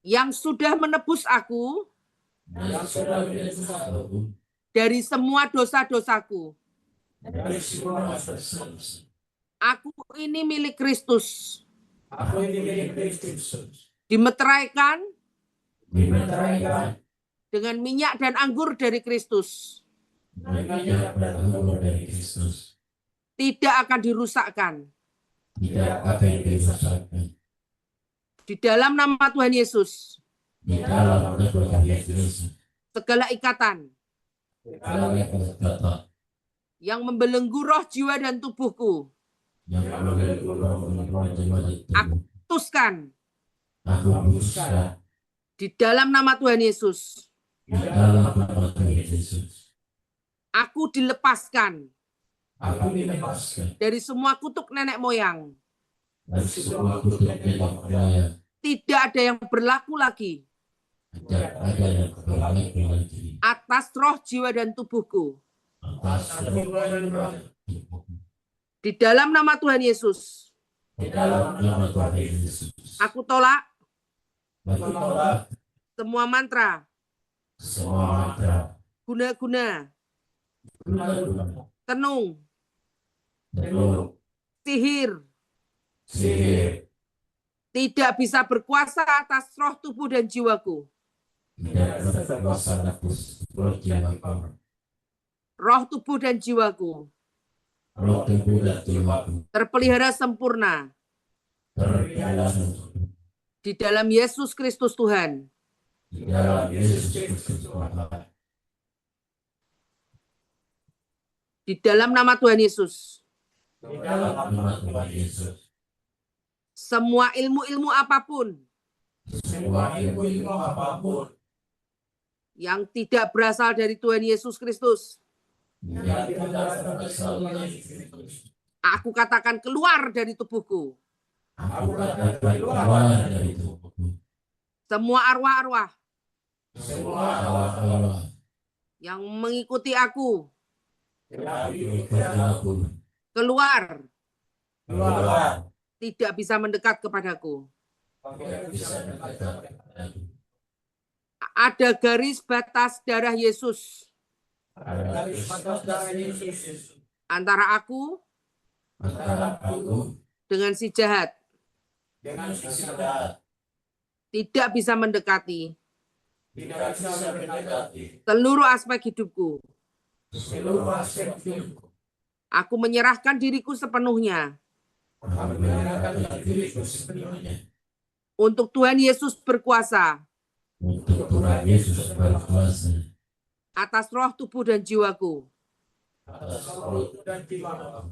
yang sudah menebus aku dari semua dosa-dosaku. Aku ini milik Kristus. Dimeteraikan dengan minyak dan anggur dari Kristus. Tidak akan dirusakkan. Di dalam nama Tuhan Yesus. Segala ikatan yang membelenggu roh, jiwa, dan tubuhku, aku putuskan di dalam nama Tuhan Yesus. Aku dilepaskan dari semua kutuk nenek moyang. Tidak ada yang berlaku lagi atas roh, jiwa, dan tubuhku. Di dalam nama Tuhan Yesus. Aku tolak semua mantra semua mantra, guna-guna, guna-guna, tenung, tenung, sihir, sihir, tidak bisa berkuasa atas roh, tubuh, dan jiwaku. tidak berkuasa atas roh jiwaku, Roh, tubuh, dan jiwaku roh tubuh dan jiwaku, terpelihara sempurna terpelihara di dalam Yesus Kristus Tuhan. di dalam Yesus Kristus Tuhan. Di dalam nama Tuhan Yesus. Di dalam nama Tuhan Yesus. Semua ilmu-ilmu apapun Semua ilmu apapun yang tidak berasal dari Tuhan Yesus Kristus, yang tidak berasal dari Kristus, aku katakan keluar dari tubuhku. aku katakan keluar dari tubuhku. Semua arwah-arwah Semua arwah-arwah yang mengikuti aku, yang mengikuti aku, keluar, keluar, tidak bisa mendekat kepadaku. tidak bisa mendekat kepadaku. Ada garis batas darah Yesus Ada batas darah Yesus antara aku antara aku dengan si jahat. dengan si jahat, Tidak bisa mendekati tidak bisa mendekati seluruh aspek hidupku. seluruh aspek hidupku. Aku menyerahkan diriku sepenuhnya Aku menyerahkan diriku sepenuhnya untuk Tuhan Yesus berkuasa untuk Tuhan Yesus berkuasa atas roh, tubuh, dan jiwaku. atas roh dan jiwaku.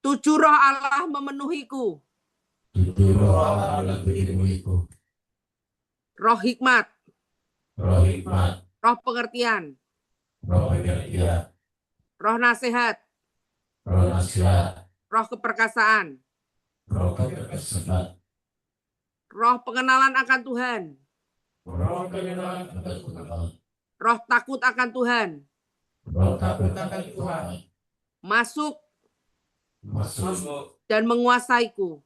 7 roh Allah memenuhiku. Tujuh roh Allah memenuhiku. Roh hikmat, Roh hikmat, roh pengertian, roh pengertian, roh nasihat, roh nasihat, roh keperkasaan, roh keberkasaan, roh pengenalan akan Tuhan, roh pengenalan akan Tuhan, roh takut akan Tuhan, roh takut akan Tuhan, masuk masuk dan menguasaiku.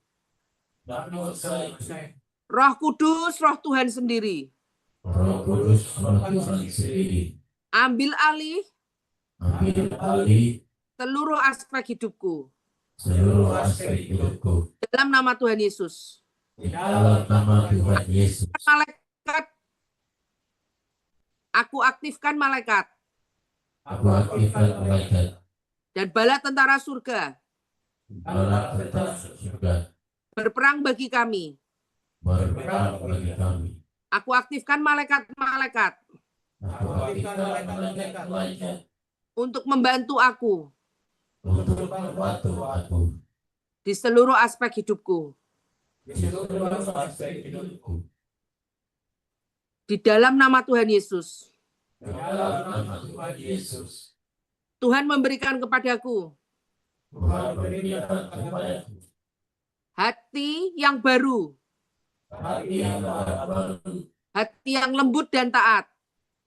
dan menguasai. Roh Kudus, roh Tuhan sendiri, Roh Kudus, roh Tuhan sendiri, ambil alih ambil alih seluruh aspek hidupku. seluruh aspek hidupku. Dalam nama Tuhan Yesus. Di dalam nama Tuhan Yesus, Malaikat, aku aktifkan malaikat aku aktifkan malaikat, dan bala tentara surga bala tentara surga, berperang bagi kami. berperang bagi kami. Aku aktifkan malaikat-malaikat Aku aktifkan malaikat-malaikat untuk membantu aku untuk membantu aku di seluruh aspek hidupku. di seluruh aspek hidupku. Di dalam nama Tuhan Yesus. Di dalam nama Tuhan Yesus, Tuhan memberikan kepadaku Tuhan berikan kepadaku hati yang baru, hati yang baru, hati yang lembut dan taat,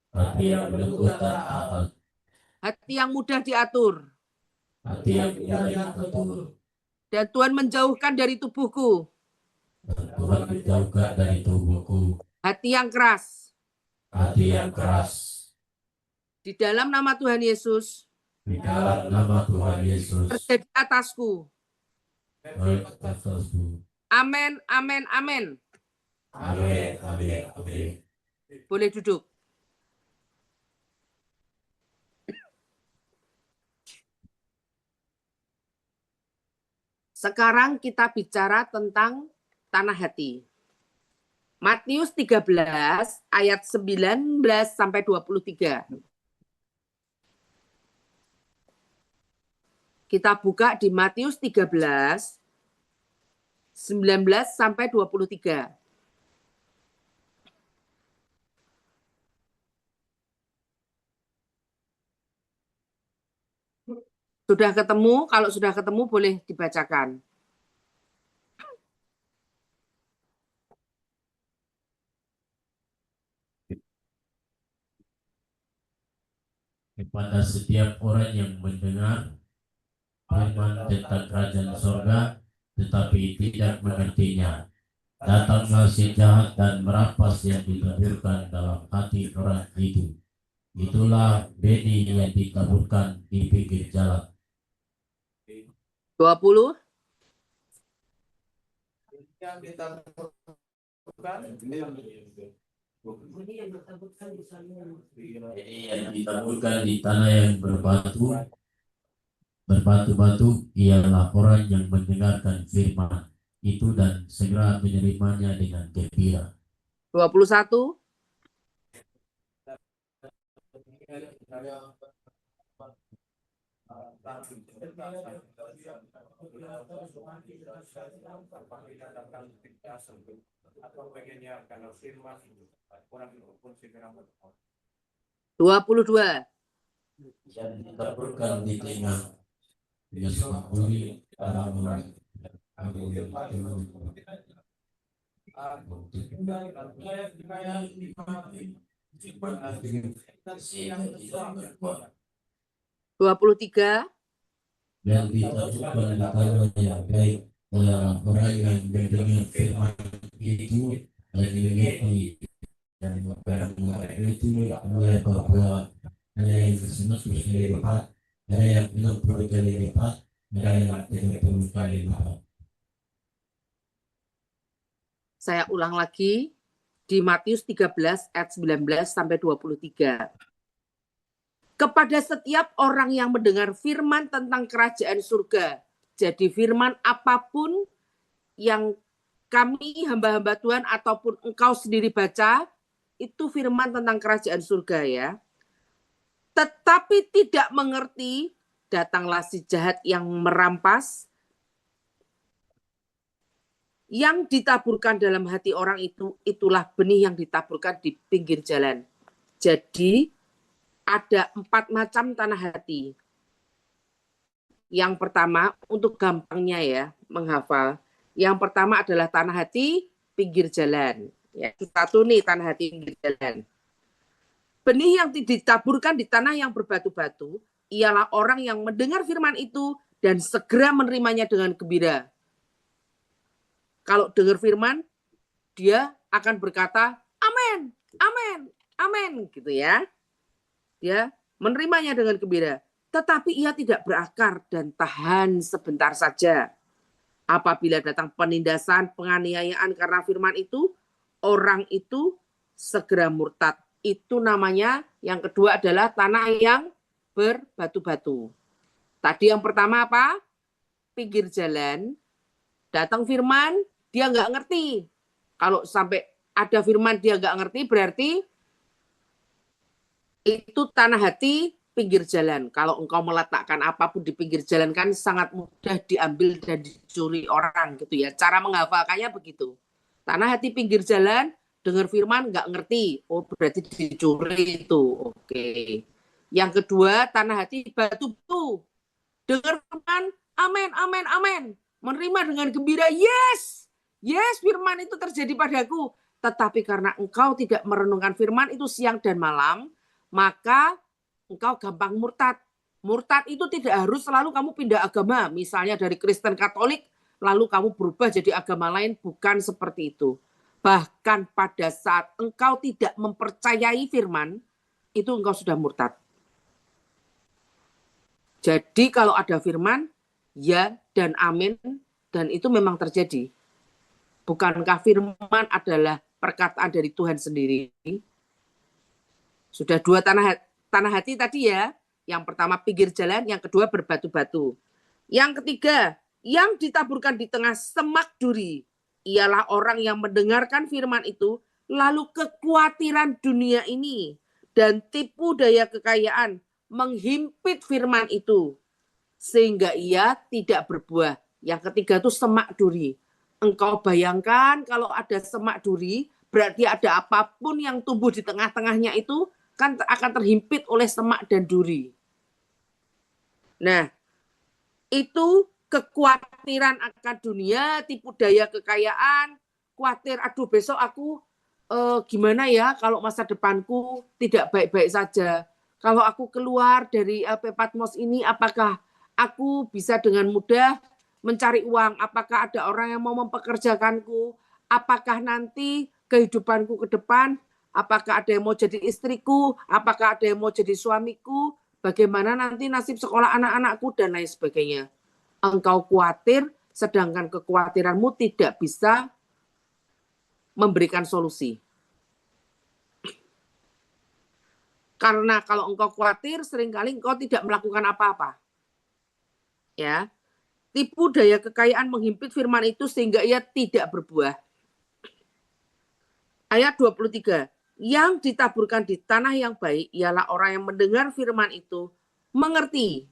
hati yang lembut dan taat, hati yang mudah diatur. hati yang mudah diatur. Dan Tuhan menjauhkan dari tubuhku Dan Tuhan menjauhkan dari tubuhku hati yang keras. hati yang keras. Di dalam nama Tuhan Yesus, Di dalam nama Tuhan Yesus, terjadi atasku. berkataku. Amin, amin, amin. Amin, amin, amin. Boleh duduk. Sekarang kita bicara tentang tanah hati. Matius 13 ayat 19 sampai 23. Kita buka di Matius 13 19 sampai 23. Sudah ketemu? Kalau sudah ketemu boleh dibacakan. Kepada setiap orang yang mendengar firman tentang kerajaan sorga, tetapi tidak mengertinya. datanglah si jahat dan merampas yang ditaburkan dalam hati orang itu. Itulah benih yang ditaburkan di pinggir jalan. 20. Yang ditaburkan Benih yang ditaburkan di tanah yang berbatu-batu ialah orang yang mendengarkan firman itu dan segera menerimanya dengan gembira. 21. atau bagiannya karena firman orang pun segera 22. Yang ditaburkan di tengah Yesus bumi orang Dua puluh tiga. yang ditaburkan di tanah yang baik ialah orang yang mendengar firman itu dan mengerti dan mengerti itu mulai bahwa ada yang 100 kali lipat, ada yang 60 kali lipat, ada yang 30 kali lipat. Saya ulang lagi di Matius 13 ayat 19 sampai 23. Kepada setiap orang yang mendengar firman tentang kerajaan surga. Jadi firman apapun yang kami hamba-hamba Tuhan ataupun engkau sendiri baca, itu firman tentang kerajaan surga ya. Tetapi tidak mengerti, datanglah si jahat yang merampas, yang ditaburkan dalam hati orang itu, itulah benih yang ditaburkan di pinggir jalan. Jadi ada 4 macam tanah hati. Yang pertama, untuk gampangnya ya, menghafal. Yang pertama adalah tanah hati pinggir jalan. Ya, satu nih tanah hati pinggir jalan. Benih yang ditaburkan di tanah yang berbatu-batu, ialah orang yang mendengar firman itu dan segera menerimanya dengan gembira. Kalau dengar firman, dia akan berkata, amin, amin, amin, gitu ya. Dia menerimanya dengan gembira. Tetapi ia tidak berakar dan tahan sebentar saja. Apabila datang penindasan, penganiayaan karena firman itu, orang itu segera murtad. Itu namanya, yang kedua adalah tanah yang berbatu-batu. Tadi yang pertama apa? Pinggir jalan, datang firman, dia nggak ngerti. Kalau sampai ada firman dia nggak ngerti, berarti itu tanah hati pinggir jalan. Kalau engkau meletakkan apapun di pinggir jalan kan sangat mudah diambil dan dicuri orang gitu ya. Cara menghafalkannya begitu. Tanah hati pinggir jalan, dengar firman nggak ngerti. Oh berarti dicuri itu. Oke. Yang kedua tanah hati batu-batu. Dengar firman, amin, amin, amin. Menerima dengan gembira, yes. Yes, firman itu terjadi padaku. Tetapi karena engkau tidak merenungkan firman itu siang dan malam, maka engkau gampang murtad. Murtad itu tidak harus selalu kamu pindah agama. Misalnya dari Kristen Katolik, lalu kamu berubah jadi agama lain. Bukan seperti itu. Bahkan pada saat engkau tidak mempercayai firman, itu engkau sudah murtad. Jadi kalau ada firman, ya dan amin, dan itu memang terjadi. Bukankah firman adalah perkataan dari Tuhan sendiri? Sudah 2 tanah hati tadi ya. Yang pertama pinggir jalan, yang kedua berbatu-batu. Yang ketiga, yang ditaburkan di tengah semak duri, ialah orang yang mendengarkan firman itu, lalu kekhawatiran dunia ini dan tipu daya kekayaan menghimpit firman itu, sehingga ia tidak berbuah. Yang ketiga itu semak duri. Engkau bayangkan kalau ada semak duri, berarti ada apapun yang tumbuh di tengah-tengahnya itu kan akan terhimpit oleh semak dan duri. Nah, itu kekhawatiran akan dunia, tipu daya kekayaan, khawatir, aduh besok aku gimana ya kalau masa depanku tidak baik-baik saja. Kalau aku keluar dari LP Patmos ini, apakah aku bisa dengan mudah mencari uang? Apakah ada orang yang mau mempekerjakanku? apakah nanti kehidupanku ke depan, apakah ada yang mau jadi istriku, apakah ada yang mau jadi suamiku, bagaimana nanti nasib sekolah anak-anakku, dan lain sebagainya. Engkau khawatir, sedangkan kekhawatiranmu tidak bisa memberikan solusi. Karena kalau engkau khawatir, seringkali engkau tidak melakukan apa-apa. Ya, tipu daya kekayaan menghimpit firman itu sehingga ia tidak berbuah. Ayat 23, yang ditaburkan di tanah yang baik ialah orang yang mendengar firman itu, mengerti.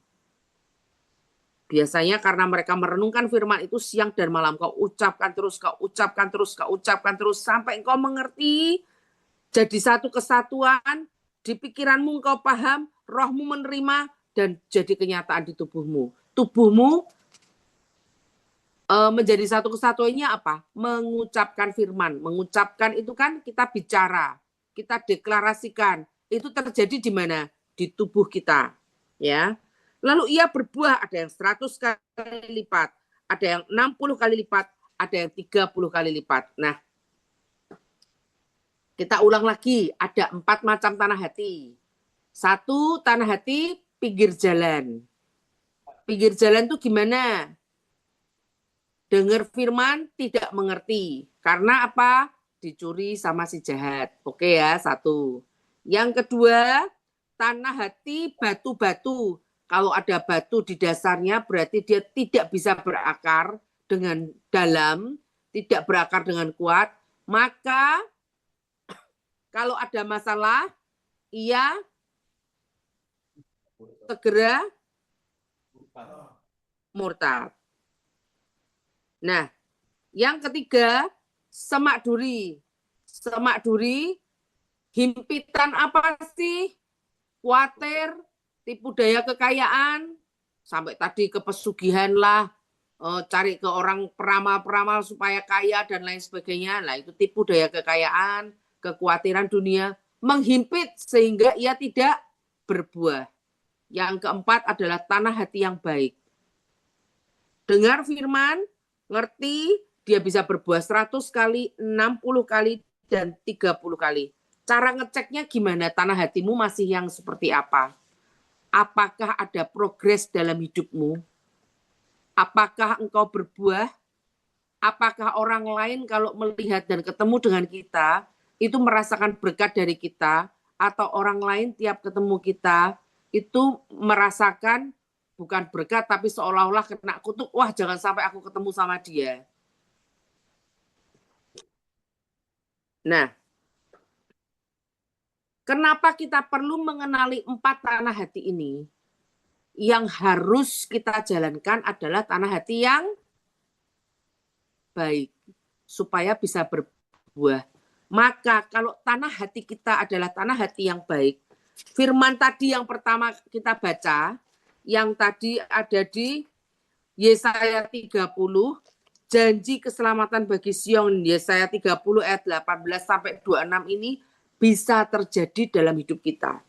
Biasanya karena mereka merenungkan firman itu siang dan malam, kau ucapkan terus, kau ucapkan terus, kau ucapkan terus, sampai engkau mengerti, jadi satu kesatuan, di pikiranmu engkau paham, rohmu menerima, dan jadi kenyataan di tubuhmu. Tubuhmu menjadi satu kesatuannya apa? Mengucapkan firman. Mengucapkan itu kan kita bicara, kita deklarasikan. Itu terjadi di mana? Di tubuh kita. Ya. Lalu ia berbuah, ada yang 100 kali lipat, ada yang 60 kali lipat, ada yang 30 kali lipat. Nah, kita ulang lagi, ada 4 macam tanah hati. 1, tanah hati pinggir jalan. Pinggir jalan itu gimana? Dengar firman, tidak mengerti. Karena apa? Dicuri sama si jahat. Oke ya, 1. Yang kedua, tanah hati batu-batu. Kalau ada batu di dasarnya, berarti dia tidak bisa berakar dengan dalam, tidak berakar dengan kuat. Maka, kalau ada masalah, ia segera murtad. Nah, yang ketiga, semak duri. Semak duri, himpitan apa sih? Khawatir, tipu daya kekayaan, sampai tadi ke pesugihan lah, cari ke orang peramal-peramal supaya kaya dan lain sebagainya. Nah, itu tipu daya kekayaan, kekhawatiran dunia, menghimpit sehingga ia tidak berbuah. Yang keempat adalah tanah hati yang baik. Dengar firman, ngerti, dia bisa berbuah 100 kali, 60 kali, dan 30 kali. Cara ngeceknya gimana? Tanah hatimu masih yang seperti apa? Apakah ada progres dalam hidupmu? Apakah engkau berbuah? Apakah orang lain kalau melihat dan ketemu dengan kita, itu merasakan berkat dari kita? Atau orang lain tiap ketemu kita, itu merasakan bukan berkat, tapi seolah-olah kena kutuk, wah jangan sampai aku ketemu sama dia. Nah, kenapa kita perlu mengenali 4 tanah hati ini? Yang harus kita jalankan adalah tanah hati yang baik, supaya bisa berbuah. Maka kalau tanah hati kita adalah tanah hati yang baik, firman tadi yang pertama kita baca, yang tadi ada di Yesaya 30, janji keselamatan bagi Sion, Yesaya 30 ayat 18 sampai 26 ini bisa terjadi dalam hidup kita.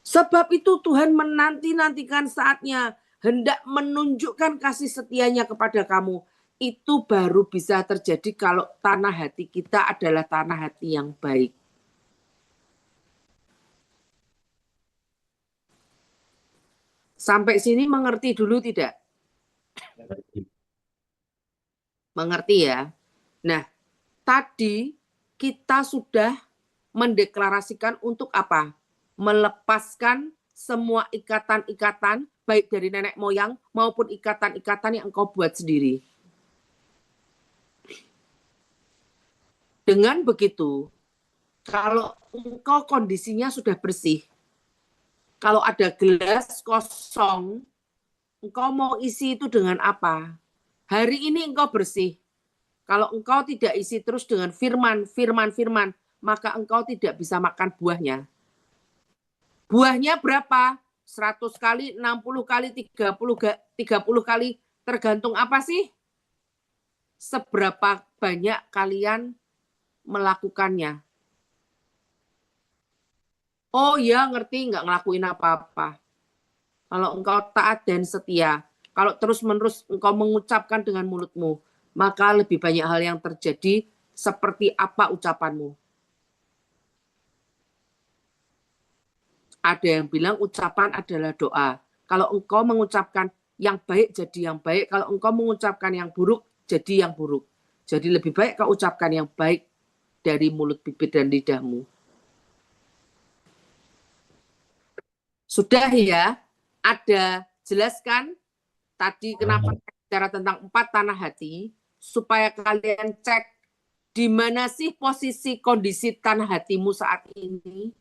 Sebab itu Tuhan menanti-nantikan saatnya, hendak menunjukkan kasih setianya kepada kamu. Itu baru bisa terjadi kalau tanah hati kita adalah tanah hati yang baik. Sampai sini mengerti dulu tidak? Mengerti ya? Nah, tadi kita sudah mendeklarasikan untuk apa? Melepaskan semua ikatan-ikatan, baik dari nenek moyang maupun ikatan-ikatan yang engkau buat sendiri. Dengan begitu, kalau engkau kondisinya sudah bersih, kalau ada gelas kosong, engkau mau isi itu dengan apa? Hari ini engkau bersih. Kalau engkau tidak isi terus dengan firman, maka engkau tidak bisa makan buahnya. Buahnya berapa? 100 kali, 60 kali, 30 kali, tergantung apa sih? Seberapa banyak kalian melakukannya. Oh ya, ngerti, nggak ngelakuin apa-apa. Kalau engkau taat dan setia, kalau terus-menerus engkau mengucapkan dengan mulutmu, maka lebih banyak hal yang terjadi seperti apa ucapanmu. Ada yang bilang ucapan adalah doa. Kalau engkau mengucapkan yang baik jadi yang baik, kalau engkau mengucapkan yang buruk jadi yang buruk. Jadi lebih baik kau ucapkan yang baik dari mulut, bibir, dan lidahmu. Sudah ya, ada jelaskan tadi kenapa bicara tentang 4 tanah hati, supaya kalian cek di mana sih posisi kondisi tanah hatimu saat ini.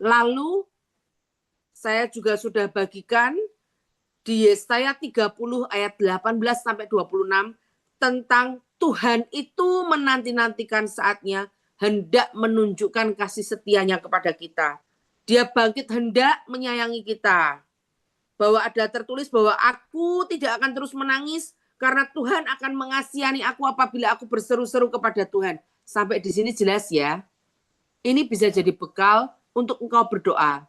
Lalu saya juga sudah bagikan di Yesaya 30 ayat 18 sampai 26 tentang Tuhan itu menanti-nantikan saatnya hendak menunjukkan kasih setianya kepada kita. Dia bangkit hendak menyayangi kita. Bahwa ada tertulis bahwa aku tidak akan terus menangis karena Tuhan akan mengasihani aku apabila aku berseru-seru kepada Tuhan. Sampai di sini jelas ya. Ini bisa jadi bekal untuk engkau berdoa.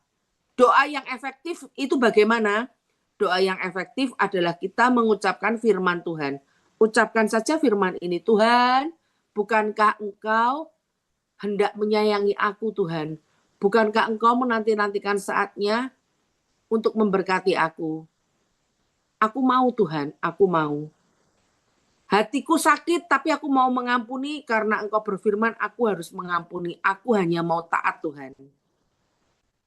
Doa yang efektif itu bagaimana? Doa yang efektif adalah kita mengucapkan firman Tuhan. Ucapkan saja firman ini, Tuhan, bukankah engkau hendak menyayangi aku, Tuhan? Bukankah engkau menanti-nantikan saatnya untuk memberkati aku? Aku mau, Tuhan, aku mau. Hatiku sakit, tapi aku mau mengampuni karena engkau berfirman, aku harus mengampuni. Aku hanya mau taat, Tuhan.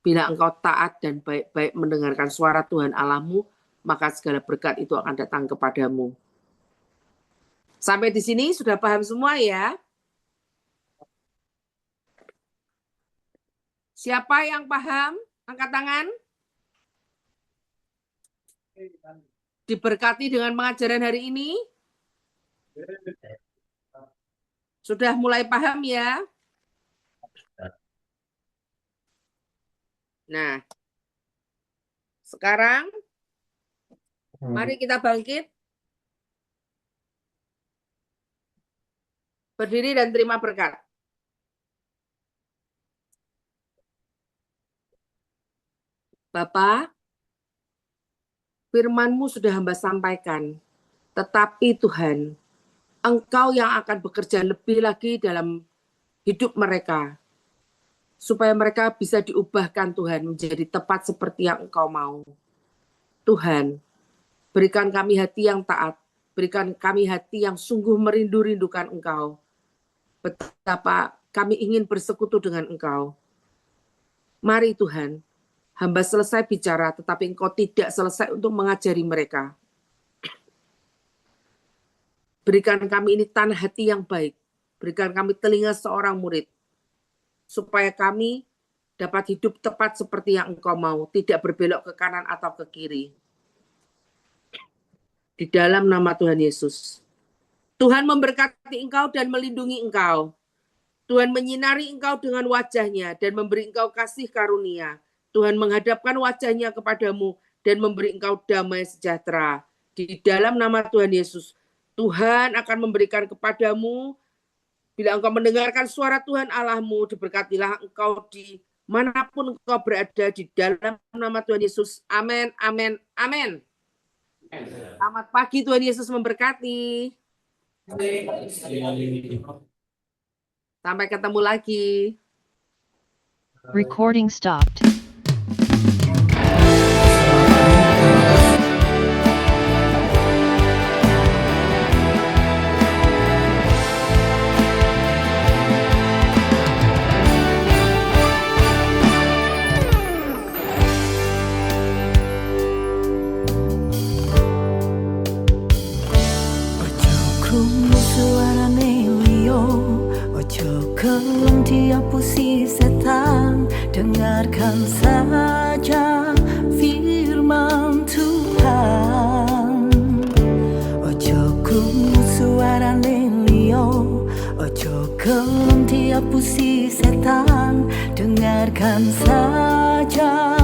Bila engkau taat dan baik-baik mendengarkan suara Tuhan Allahmu, maka segala berkat itu akan datang kepadamu. Sampai di sini sudah paham semua ya? Siapa yang paham? Angkat tangan. Diberkati dengan pengajaran hari ini. Sudah mulai paham ya? Nah, sekarang mari kita bangkit. Berdiri dan terima berkat. Bapa, firman-Mu sudah hamba sampaikan. Tetapi Tuhan, Engkau yang akan bekerja lebih lagi dalam hidup mereka. Supaya mereka bisa diubahkan Tuhan menjadi tepat seperti yang Engkau mau. Tuhan, berikan kami hati yang taat. Berikan kami hati yang sungguh merindu-rindukan Engkau. Betapa kami ingin bersekutu dengan Engkau. Mari Tuhan, hamba selesai bicara, tetapi Engkau tidak selesai untuk mengajari mereka. Berikan kami ini tanah hati yang baik. Berikan kami telinga seorang murid. Supaya kami dapat hidup tepat seperti yang Engkau mau. Tidak berbelok ke kanan atau ke kiri. Di dalam nama Tuhan Yesus. Tuhan memberkati engkau dan melindungi engkau. Tuhan menyinari engkau dengan wajahnya dan memberi engkau kasih karunia. Tuhan menghadapkan wajahnya kepadamu dan memberi engkau damai sejahtera. Di dalam nama Tuhan Yesus, Tuhan akan memberikan kepadamu, bila engkau mendengarkan suara Tuhan Allahmu, diberkatilah engkau di manapun engkau berada di dalam nama Tuhan Yesus. Amin, amin, amin. Selamat pagi, Tuhan Yesus memberkati. Sampai ketemu lagi. Recording stopped. Kelem tiap puisi setan, dengarkan saja firman Tuhan. Ojo krungu suarane liyo, ojo kelem tiap puisi setan, dengarkan saja